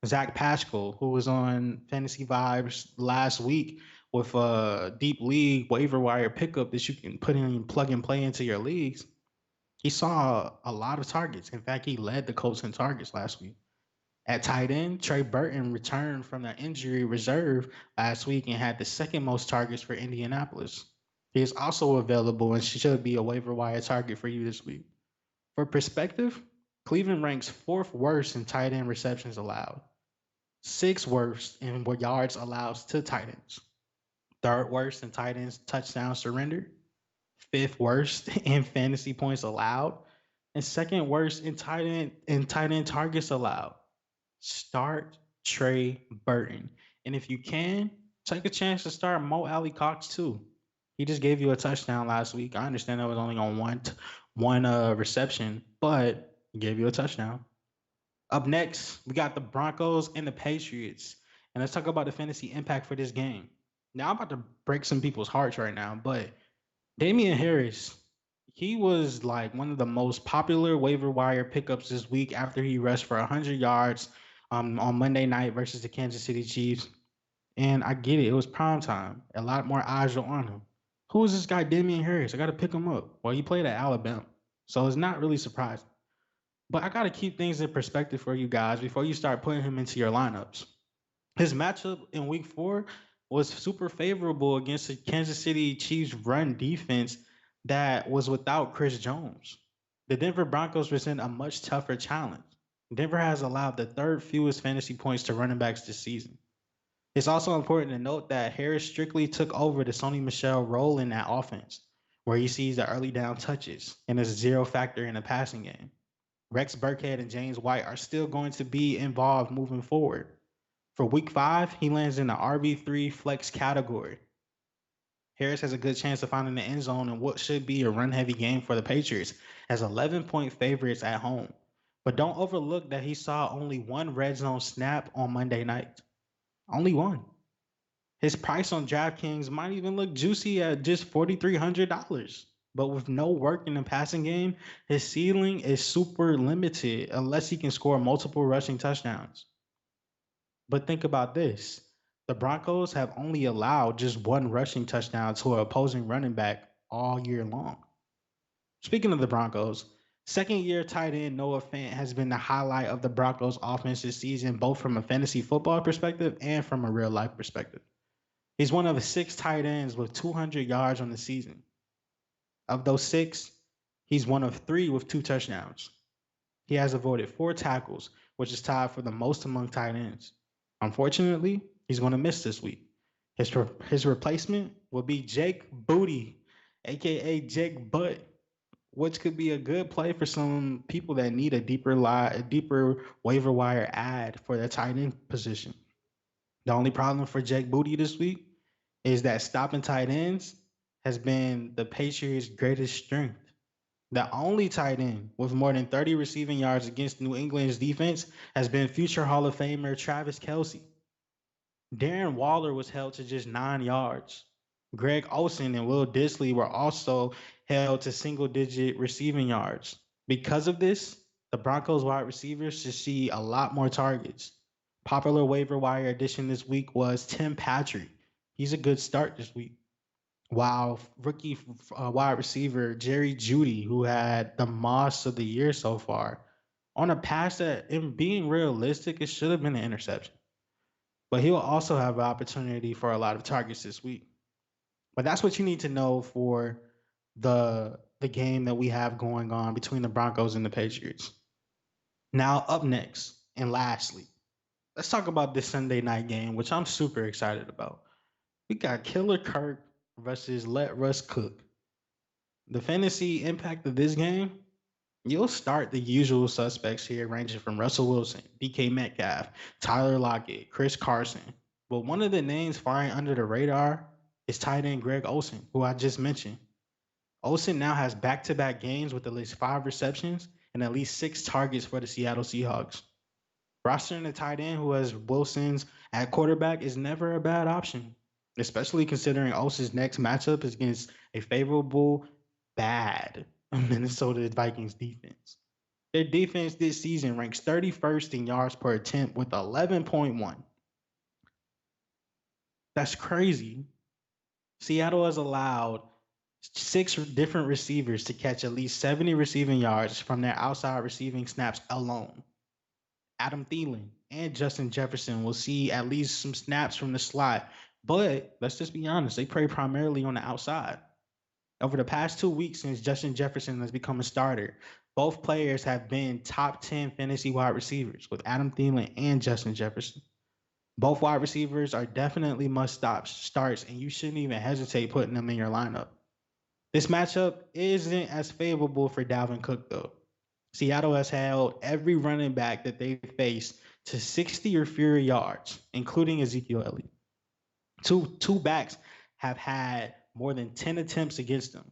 Zach Pascal, who was on Fantasy Vibes last week with a deep league waiver wire pickup that you can put in and plug and play into your leagues, he saw a lot of targets. In fact, he led the Colts in targets last week. At tight end, Trey Burton returned from the injury reserve last week and had the second most targets for Indianapolis. He is also available and should be a waiver wire target for you this week. For perspective, Cleveland ranks fourth worst in tight end receptions allowed, sixth worst in yards allowed to tight ends, third worst in tight ends touchdowns surrendered, fifth worst in fantasy points allowed, and second worst in tight end targets allowed. Start Trey Burton, and if you can, take a chance to start Mo Alley Cox too. He just gave you a touchdown last week. I understand that was only on one reception, but he gave you a touchdown. Up next, we got the Broncos and the Patriots, and let's talk about the fantasy impact for this game. Now I'm about to break some people's hearts right now, but Damian Harris, he was like one of the most popular waiver wire pickups this week after he rushed for 100 yards on Monday night versus the Kansas City Chiefs. And I get it. It was prime time. A lot more eyes are on him. Who is this guy, Damian Harris? I got to pick him up. Well, he played at Alabama. So it's not really surprising. But I got to keep things in perspective for you guys before you start putting him into your lineups. His matchup in week 4 was super favorable against the Kansas City Chiefs run defense that was without Chris Jones. The Denver Broncos present a much tougher challenge. Denver has allowed the third fewest fantasy points to running backs this season. It's also important to note that Harris strictly took over the Sony Michel role in that offense, where he sees the early down touches and is a zero factor in the passing game. Rex Burkhead and James White are still going to be involved moving forward. For week 5, he lands in the RB3 flex category. Harris has a good chance of finding the end zone in what should be a run heavy game for the Patriots as 11-point favorites at home. But don't overlook that he saw only one red zone snap on Monday night. Only one. His price on DraftKings might even look juicy at just $4,300. But with no work in the passing game, his ceiling is super limited unless he can score multiple rushing touchdowns. But think about this. The Broncos have only allowed just one rushing touchdown to an opposing running back all year long. Speaking of the Broncos, second year tight end Noah Fant has been the highlight of the Broncos offense this season, both from a fantasy football perspective and from a real life perspective. He's one of 6 tight ends with 200 yards on the season. Of those 6, he's one of 3 with 2 touchdowns. He has avoided 4 tackles, which is tied for the most among tight ends. Unfortunately, he's going to miss this week. His replacement will be Jake Booty, aka Jake Butt, which could be a good play for some people that need a deeper waiver wire ad for their tight end position. The only problem for Jake Booty this week is that stopping tight ends has been the Patriots' greatest strength. The only tight end with more than 30 receiving yards against New England's defense has been future Hall of Famer Travis Kelce. Darren Waller was held to just 9 yards. Greg Olsen and Will Disley were also held to single digit receiving yards. Because of this, the Broncos wide receivers should see a lot more targets. Popular waiver wire addition this week was Tim Patrick. He's a good start this week. While rookie wide receiver Jerry Judy, who had the moss of the year so far, on a pass that, in being realistic, it should have been an interception. But he'll also have an opportunity for a lot of targets this week. But that's what you need to know for the game that we have going on between the Broncos and the Patriots. Now, up next and lastly, let's talk about this Sunday night game, which I'm super excited about. We got Killer Kirk versus Let Russ Cook. The fantasy impact of this game, you'll start the usual suspects here, ranging from Russell Wilson, DK Metcalf, Tyler Lockett, Chris Carson. But one of the names flying under the radar is tight end Greg Olsen, who I just mentioned. Olsen now has back to back games with at least 5 receptions and at least 6 targets for the Seattle Seahawks. Rostering a tight end who has Wilson's at quarterback is never a bad option, especially considering Olsen's next matchup is against a favorable, bad Minnesota Vikings defense. Their defense this season ranks 31st in yards per attempt with 11.1. That's crazy. Seattle has allowed 6 different receivers to catch at least 70 receiving yards from their outside receiving snaps alone. Adam Thielen and Justin Jefferson will see at least some snaps from the slot, but let's just be honest, they play primarily on the outside. Over the past 2 weeks since Justin Jefferson has become a starter, both players have been top 10 fantasy wide receivers with Adam Thielen and Justin Jefferson. Both wide receivers are definitely must stop starts, and you shouldn't even hesitate putting them in your lineup. This matchup isn't as favorable for Dalvin Cook, though. Seattle has held every running back that they faced to 60 or fewer yards, including Ezekiel Elliott. Two backs have had more than 10 attempts against them,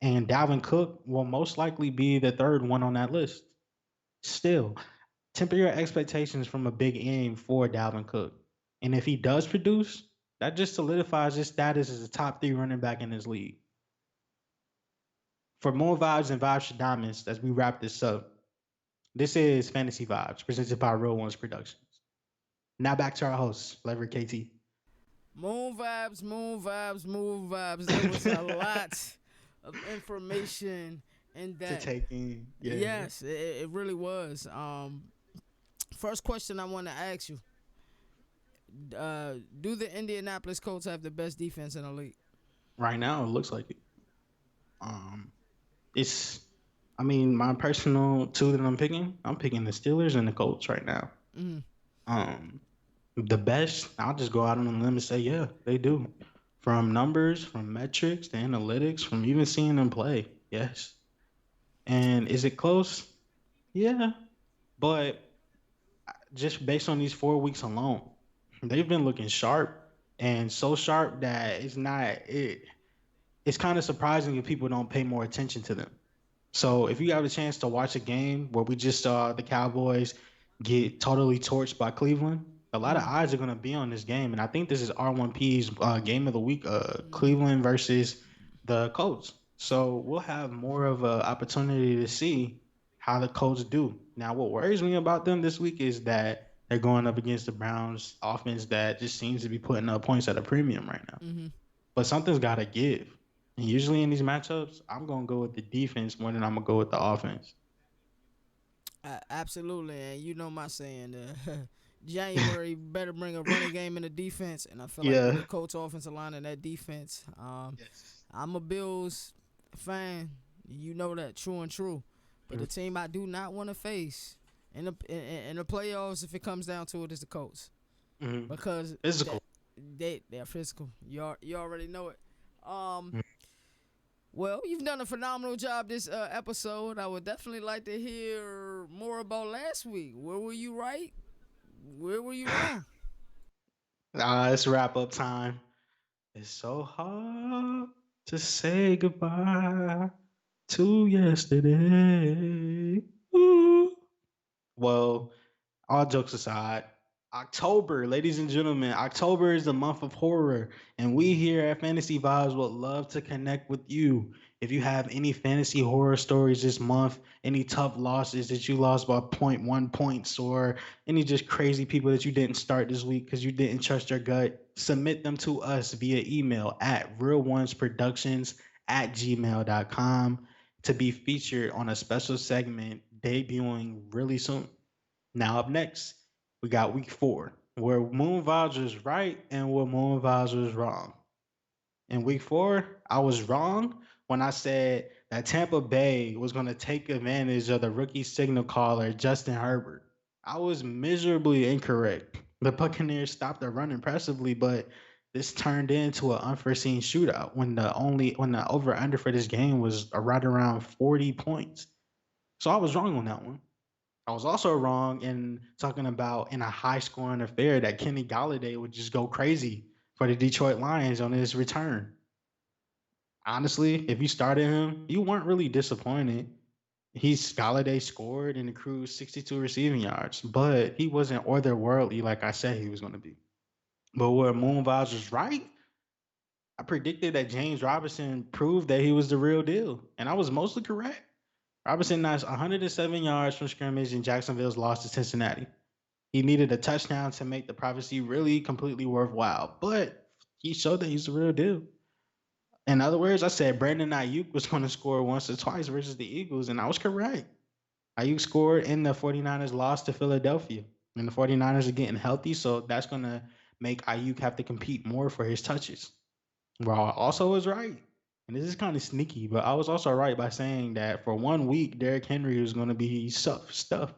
and Dalvin Cook will most likely be the third one on that list. Still, temper your expectations from a big aim for Dalvin Cook. And if he does produce, that just solidifies his status as a top 3 running back in his league. For more vibes and vibes for diamonds as we wrap this up, this is Fantasy Vibes presented by Reelonesproductions. Now back to our host, Lever KT. Moon vibes, moon vibes, moon vibes. There was a lot of information in To that. take in, yeah. Yes, it really was. First question I want to ask you: do the Indianapolis Colts have the best defense in the league? Right now, it looks like it. It's, I mean, my personal two that I'm picking the Steelers and the Colts right now. Mm. Um, the best, I'll just go out on a limb and say, yeah, they do. From numbers, from metrics, to analytics, from even seeing them play, yes. And is it close? Yeah, but just based on these 4 weeks alone, they've been looking sharp and so sharp that it's not it. It's kind of surprising if people don't pay more attention to them. So if you have a chance to watch a game where we just saw the Cowboys get totally torched by Cleveland, a lot of Mm. eyes are going to be on this game, and I think this is R1P's game of the week, Mm. Cleveland versus the Colts. So we'll have more of an opportunity to see how the Colts do. Now, what worries me about them this week is that they're going up against the Browns offense that just seems to be putting up points at a premium right now. Mm-hmm. But something's got to give. And usually in these matchups, I'm going to go with the defense more than I'm going to go with the offense. Absolutely, and you know my saying, January better bring a running game and a defense, and I feel like with Yeah. the Colts offensive line and that defense, Yes. I'm a Bills fan. You know that, true and true. But the team I do not want to face in the playoffs, if it comes down to it, is the Colts Mm-hmm. because Physical. they're physical. You already know it. Mhm. Well, you've done a phenomenal job this episode. I would definitely like to hear more about last week. Where were you right? Where were you wrong? It's wrap up time. It's so hard to say goodbye to yesterday. Ooh. Well, all jokes aside, October, ladies and gentlemen, October is the month of horror, and we here at Fantasy Vibes would love to connect with you. If you have any fantasy horror stories this month, any tough losses that you lost by point 1 points, or any just crazy people that you didn't start this week because you didn't trust your gut, submit them to us via email at realonesproductions@gmail.com to be featured on a special segment debuting really soon. Now, up next, we got week 4, where Moon Vibes was right and where Moon Vibes was wrong. In week 4, I was wrong when I said that Tampa Bay was going to take advantage of the rookie signal caller, Justin Herbert. I was miserably incorrect. The Buccaneers stopped the run impressively, but this turned into an unforeseen shootout when the over under for this game was right around 40 points. So I was wrong on that one. I was also wrong in talking about in a high scoring affair that Kenny Galladay would just go crazy for the Detroit Lions on his return. Honestly, if you started him, you weren't really disappointed. He's Galladay scored and accrued 62 receiving yards, but he wasn't otherworldly like I said he was going to be. But where Moon Vibes was right, I predicted that James Robinson proved that he was the real deal, and I was mostly correct. Robinson notched 107 yards from scrimmage in Jacksonville's loss to Cincinnati. He needed a touchdown to make the prophecy really completely worthwhile, but he showed that he's the real deal. In other words, I said Brandon Ayuk was going to score once or twice versus the Eagles, and I was correct. Ayuk scored in the 49ers loss to Philadelphia, and the 49ers are getting healthy, so that's going to make Ayuk have to compete more for his touches. Well, I also was right, and this is kind of sneaky, but I was also right by saying that for 1 week, Derrick Henry was going to be stuff.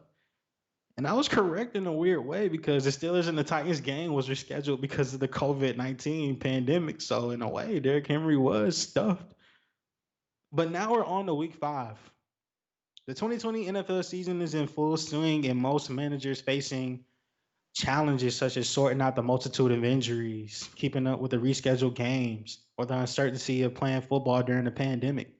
And I was correct in a weird way because the Steelers and the Titans game was rescheduled because of the COVID-19 pandemic. So in a way, Derrick Henry was stuffed. But now we're on to week 5. The 2020 NFL season is in full swing, and most managers facing challenges such as sorting out the multitude of injuries, keeping up with the rescheduled games, or the uncertainty of playing football during the pandemic.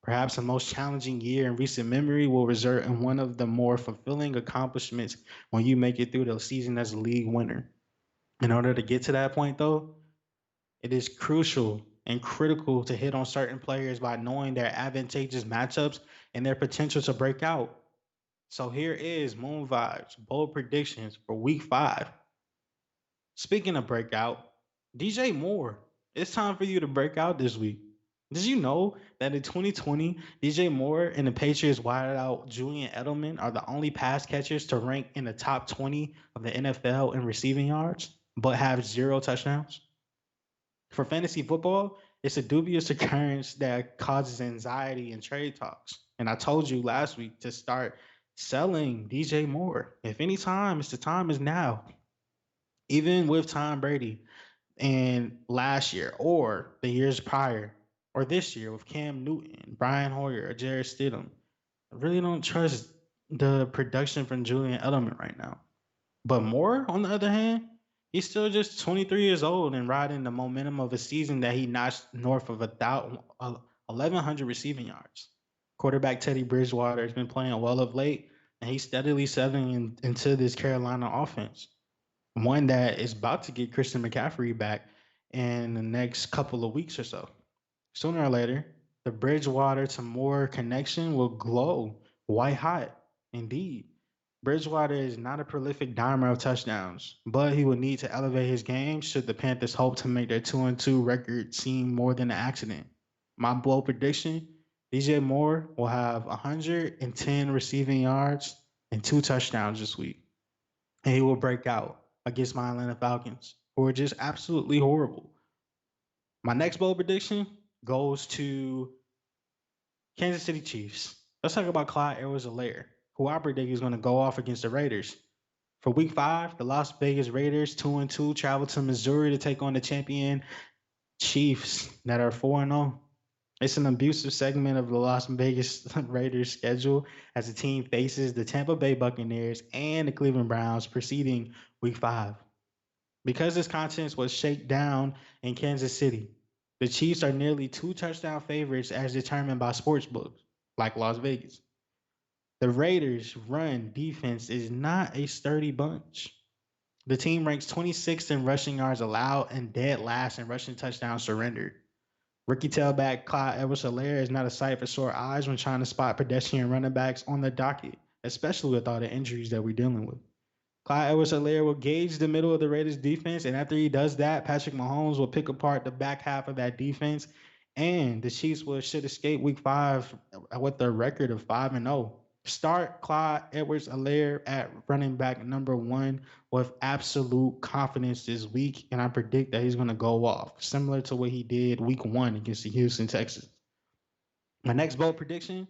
Perhaps the most challenging year in recent memory will result in one of the more fulfilling accomplishments when you make it through the season as a league winner. In order to get to that point, though, it is crucial and critical to hit on certain players by knowing their advantageous matchups and their potential to break out. So here is Moon Vibes bold predictions for week 5. Speaking of breakout, DJ Moore, it's time for you to break out this week. Did you know that in 2020, DJ Moore and the Patriots wideout Julian Edelman are the only pass catchers to rank in the top 20 of the NFL in receiving yards, but have zero touchdowns? For fantasy football, it's a dubious occurrence that causes anxiety in trade talks. And I told you last week to start selling DJ Moore. If any time, it's the time is now. Even with Tom Brady and last year or the years prior or this year with Cam Newton, Brian Hoyer, or Jared Stidham, I really don't trust the production from Julian Edelman right now. But Moore, on the other hand, he's still just 23 years old and riding the momentum of a season that he notched north of 1,100 receiving yards. Quarterback Teddy Bridgewater has been playing well of late, and he's steadily settling into this Carolina offense, one that is about to get Christian McCaffrey back in the next couple of weeks or so. Sooner or later, the Bridgewater to Moore connection will glow white hot. Indeed, Bridgewater is not a prolific dimer of touchdowns, but he will need to elevate his game should the Panthers hope to make their 2-2 record seem more than an accident. My bold prediction: DJ Moore will have 110 receiving yards and 2 touchdowns this week, and he will break out against my Atlanta Falcons, who are just absolutely horrible. My next bold prediction goes to Kansas City Chiefs. Let's talk about Clyde Edwards-Helaire, who I predict is going to go off against the Raiders. For week 5, the Las Vegas Raiders, 2-2, travel to Missouri to take on the champion Chiefs that are 4-0. It's an abusive segment of the Las Vegas Raiders schedule as the team faces the Tampa Bay Buccaneers and the Cleveland Browns preceding week 5. Because this contest was shaken down in Kansas City, the Chiefs are nearly 2 touchdown favorites as determined by sportsbooks, like Las Vegas. The Raiders' run defense is not a sturdy bunch. The team ranks 26th in rushing yards allowed and dead last in rushing touchdowns surrendered. Rookie tailback Clyde Edwards-Helaire is not a sight for sore eyes when trying to spot pedestrian running backs on the docket, especially with all the injuries that we're dealing with. Clyde Edwards-Helaire will gauge the middle of the Raiders defense, and after he does that, Patrick Mahomes will pick apart the back half of that defense, and the Chiefs should escape Week 5 with a record of 5-0. Start Clyde Edwards-Helaire at running back number 1 with absolute confidence this week, and I predict that he's going to go off, similar to what he did Week 1 against the Houston Texans. My next bold prediction,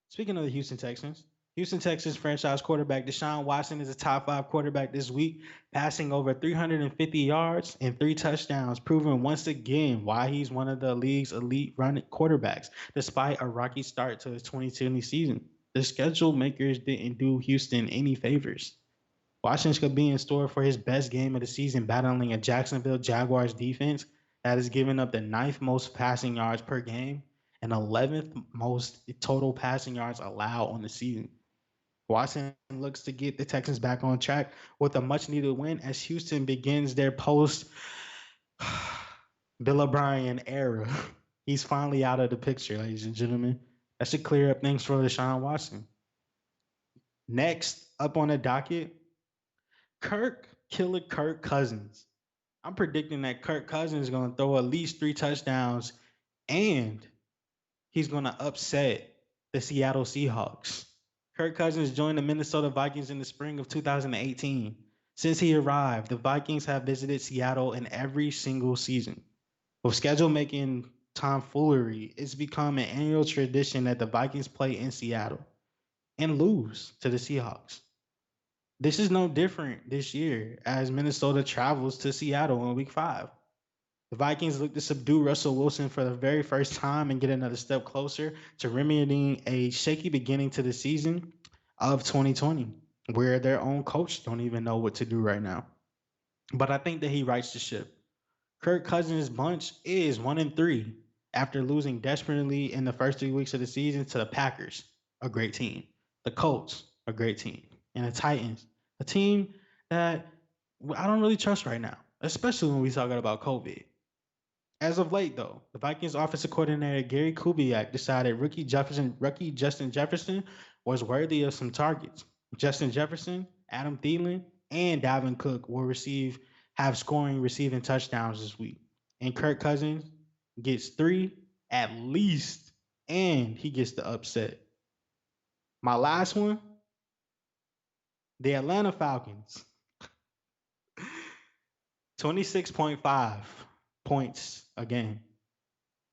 speaking of the Houston Texans franchise quarterback Deshaun Watson is a top 5 quarterback this week, passing over 350 yards and 3 touchdowns, proving once again why he's one of the league's elite running quarterbacks, despite a rocky start to his 2020 season. The schedule makers didn't do Houston any favors. Washington could be in store for his best game of the season, battling a Jacksonville Jaguars defense that has given up the 9th most passing yards per game and 11th most total passing yards allowed on the season. Washington looks to get the Texans back on track with a much needed win as Houston begins their post Bill O'Brien era. He's finally out of the picture, ladies and gentlemen. That should clear up things for Deshaun Watson. Next up on the docket, Kirk Cousins. I'm predicting that Kirk Cousins is going to throw at least 3 touchdowns and he's going to upset the Seattle Seahawks. Kirk Cousins joined the Minnesota Vikings in the spring of 2018. Since he arrived, the Vikings have visited Seattle in every single season. With schedule making tomfoolery, it's become an annual tradition that the Vikings play in Seattle and lose to the Seahawks. This is no different this year as Minnesota travels to Seattle in Week 5. The Vikings look to subdue Russell Wilson for the very first time and get another step closer to remedying a shaky beginning to the season of 2020, where their own coach don't even know what to do right now. But I think that he rights the ship. Kirk Cousins' bunch is 1-3 after losing desperately in the first 3 weeks of the season to the Packers, a great team, the Colts, a great team, and the Titans, a team that I don't really trust right now, especially when we talking about COVID. As of late, though, the Vikings offensive coordinator Gary Kubiak decided rookie Justin Jefferson was worthy of some targets. Justin Jefferson, Adam Thielen, and Dalvin Cook will have scoring receiving touchdowns this week. And Kirk Cousins gets 3 at least, and he gets the upset. My last one, the Atlanta Falcons. 26.5 points a game.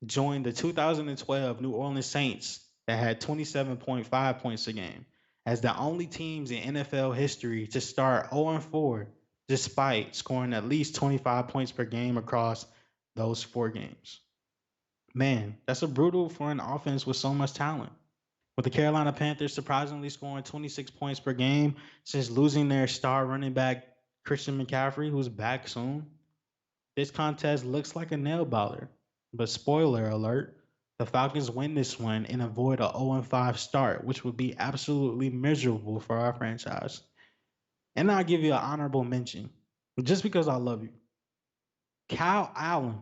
Joined the 2012 New Orleans Saints that had 27.5 points a game as the only teams in NFL history to start 0-4 despite scoring at least 25 points per game across those 4 games. Man, that's a brutal for an offense with so much talent. With the Carolina Panthers surprisingly scoring 26 points per game since losing their star running back Christian McCaffrey, who's back soon. This contest looks like a nail biter, but spoiler alert, the Falcons win this one and avoid a 0-5 start, which would be absolutely miserable for our franchise. And I'll give you an honorable mention, just because I love you. Kyle Allen,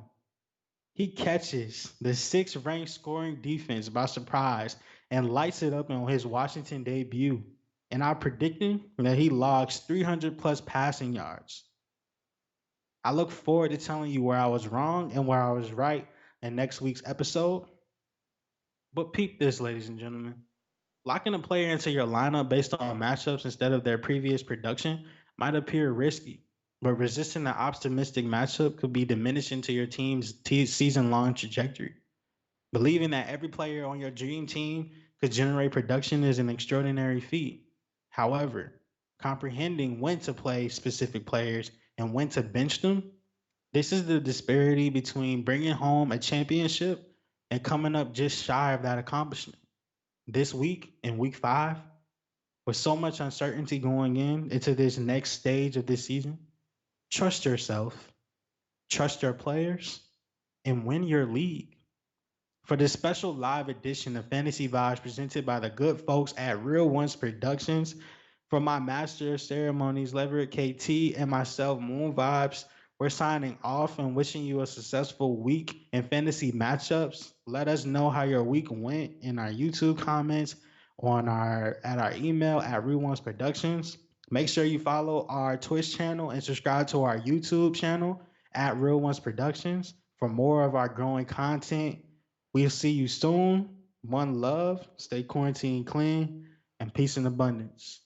he catches the 6th ranked scoring defense by surprise and lights it up on his Washington debut. And I'm predicting that he logs 300 plus passing yards. I look forward to telling you where I was wrong and where I was right in next week's episode. But peep this, ladies and gentlemen. Locking a player into your lineup based on matchups instead of their previous production might appear risky, but resisting an optimistic matchup could be diminishing to your team's season-long trajectory. Believing that every player on your dream team could generate production is an extraordinary feat. However, comprehending when to play specific players and when to bench them, this is the disparity between bringing home a championship and coming up just shy of that accomplishment. This week, in Week 5, with so much uncertainty going into this next stage of this season, trust yourself, trust your players, and win your league. For this special live edition of Fantasy Vibes presented by the good folks at Reelonesproductions, For my master of ceremonies, Leverett KT, and myself, Moon Vibes, we're signing off and wishing you a successful week in fantasy matchups. Let us know how your week went in our YouTube comments on our at our email at Reelonesproductions. Make sure you follow our Twitch channel and subscribe to our YouTube channel at Real Ones Productions for more of our growing content. We'll see you soon. One love, stay quarantined clean, and peace and abundance.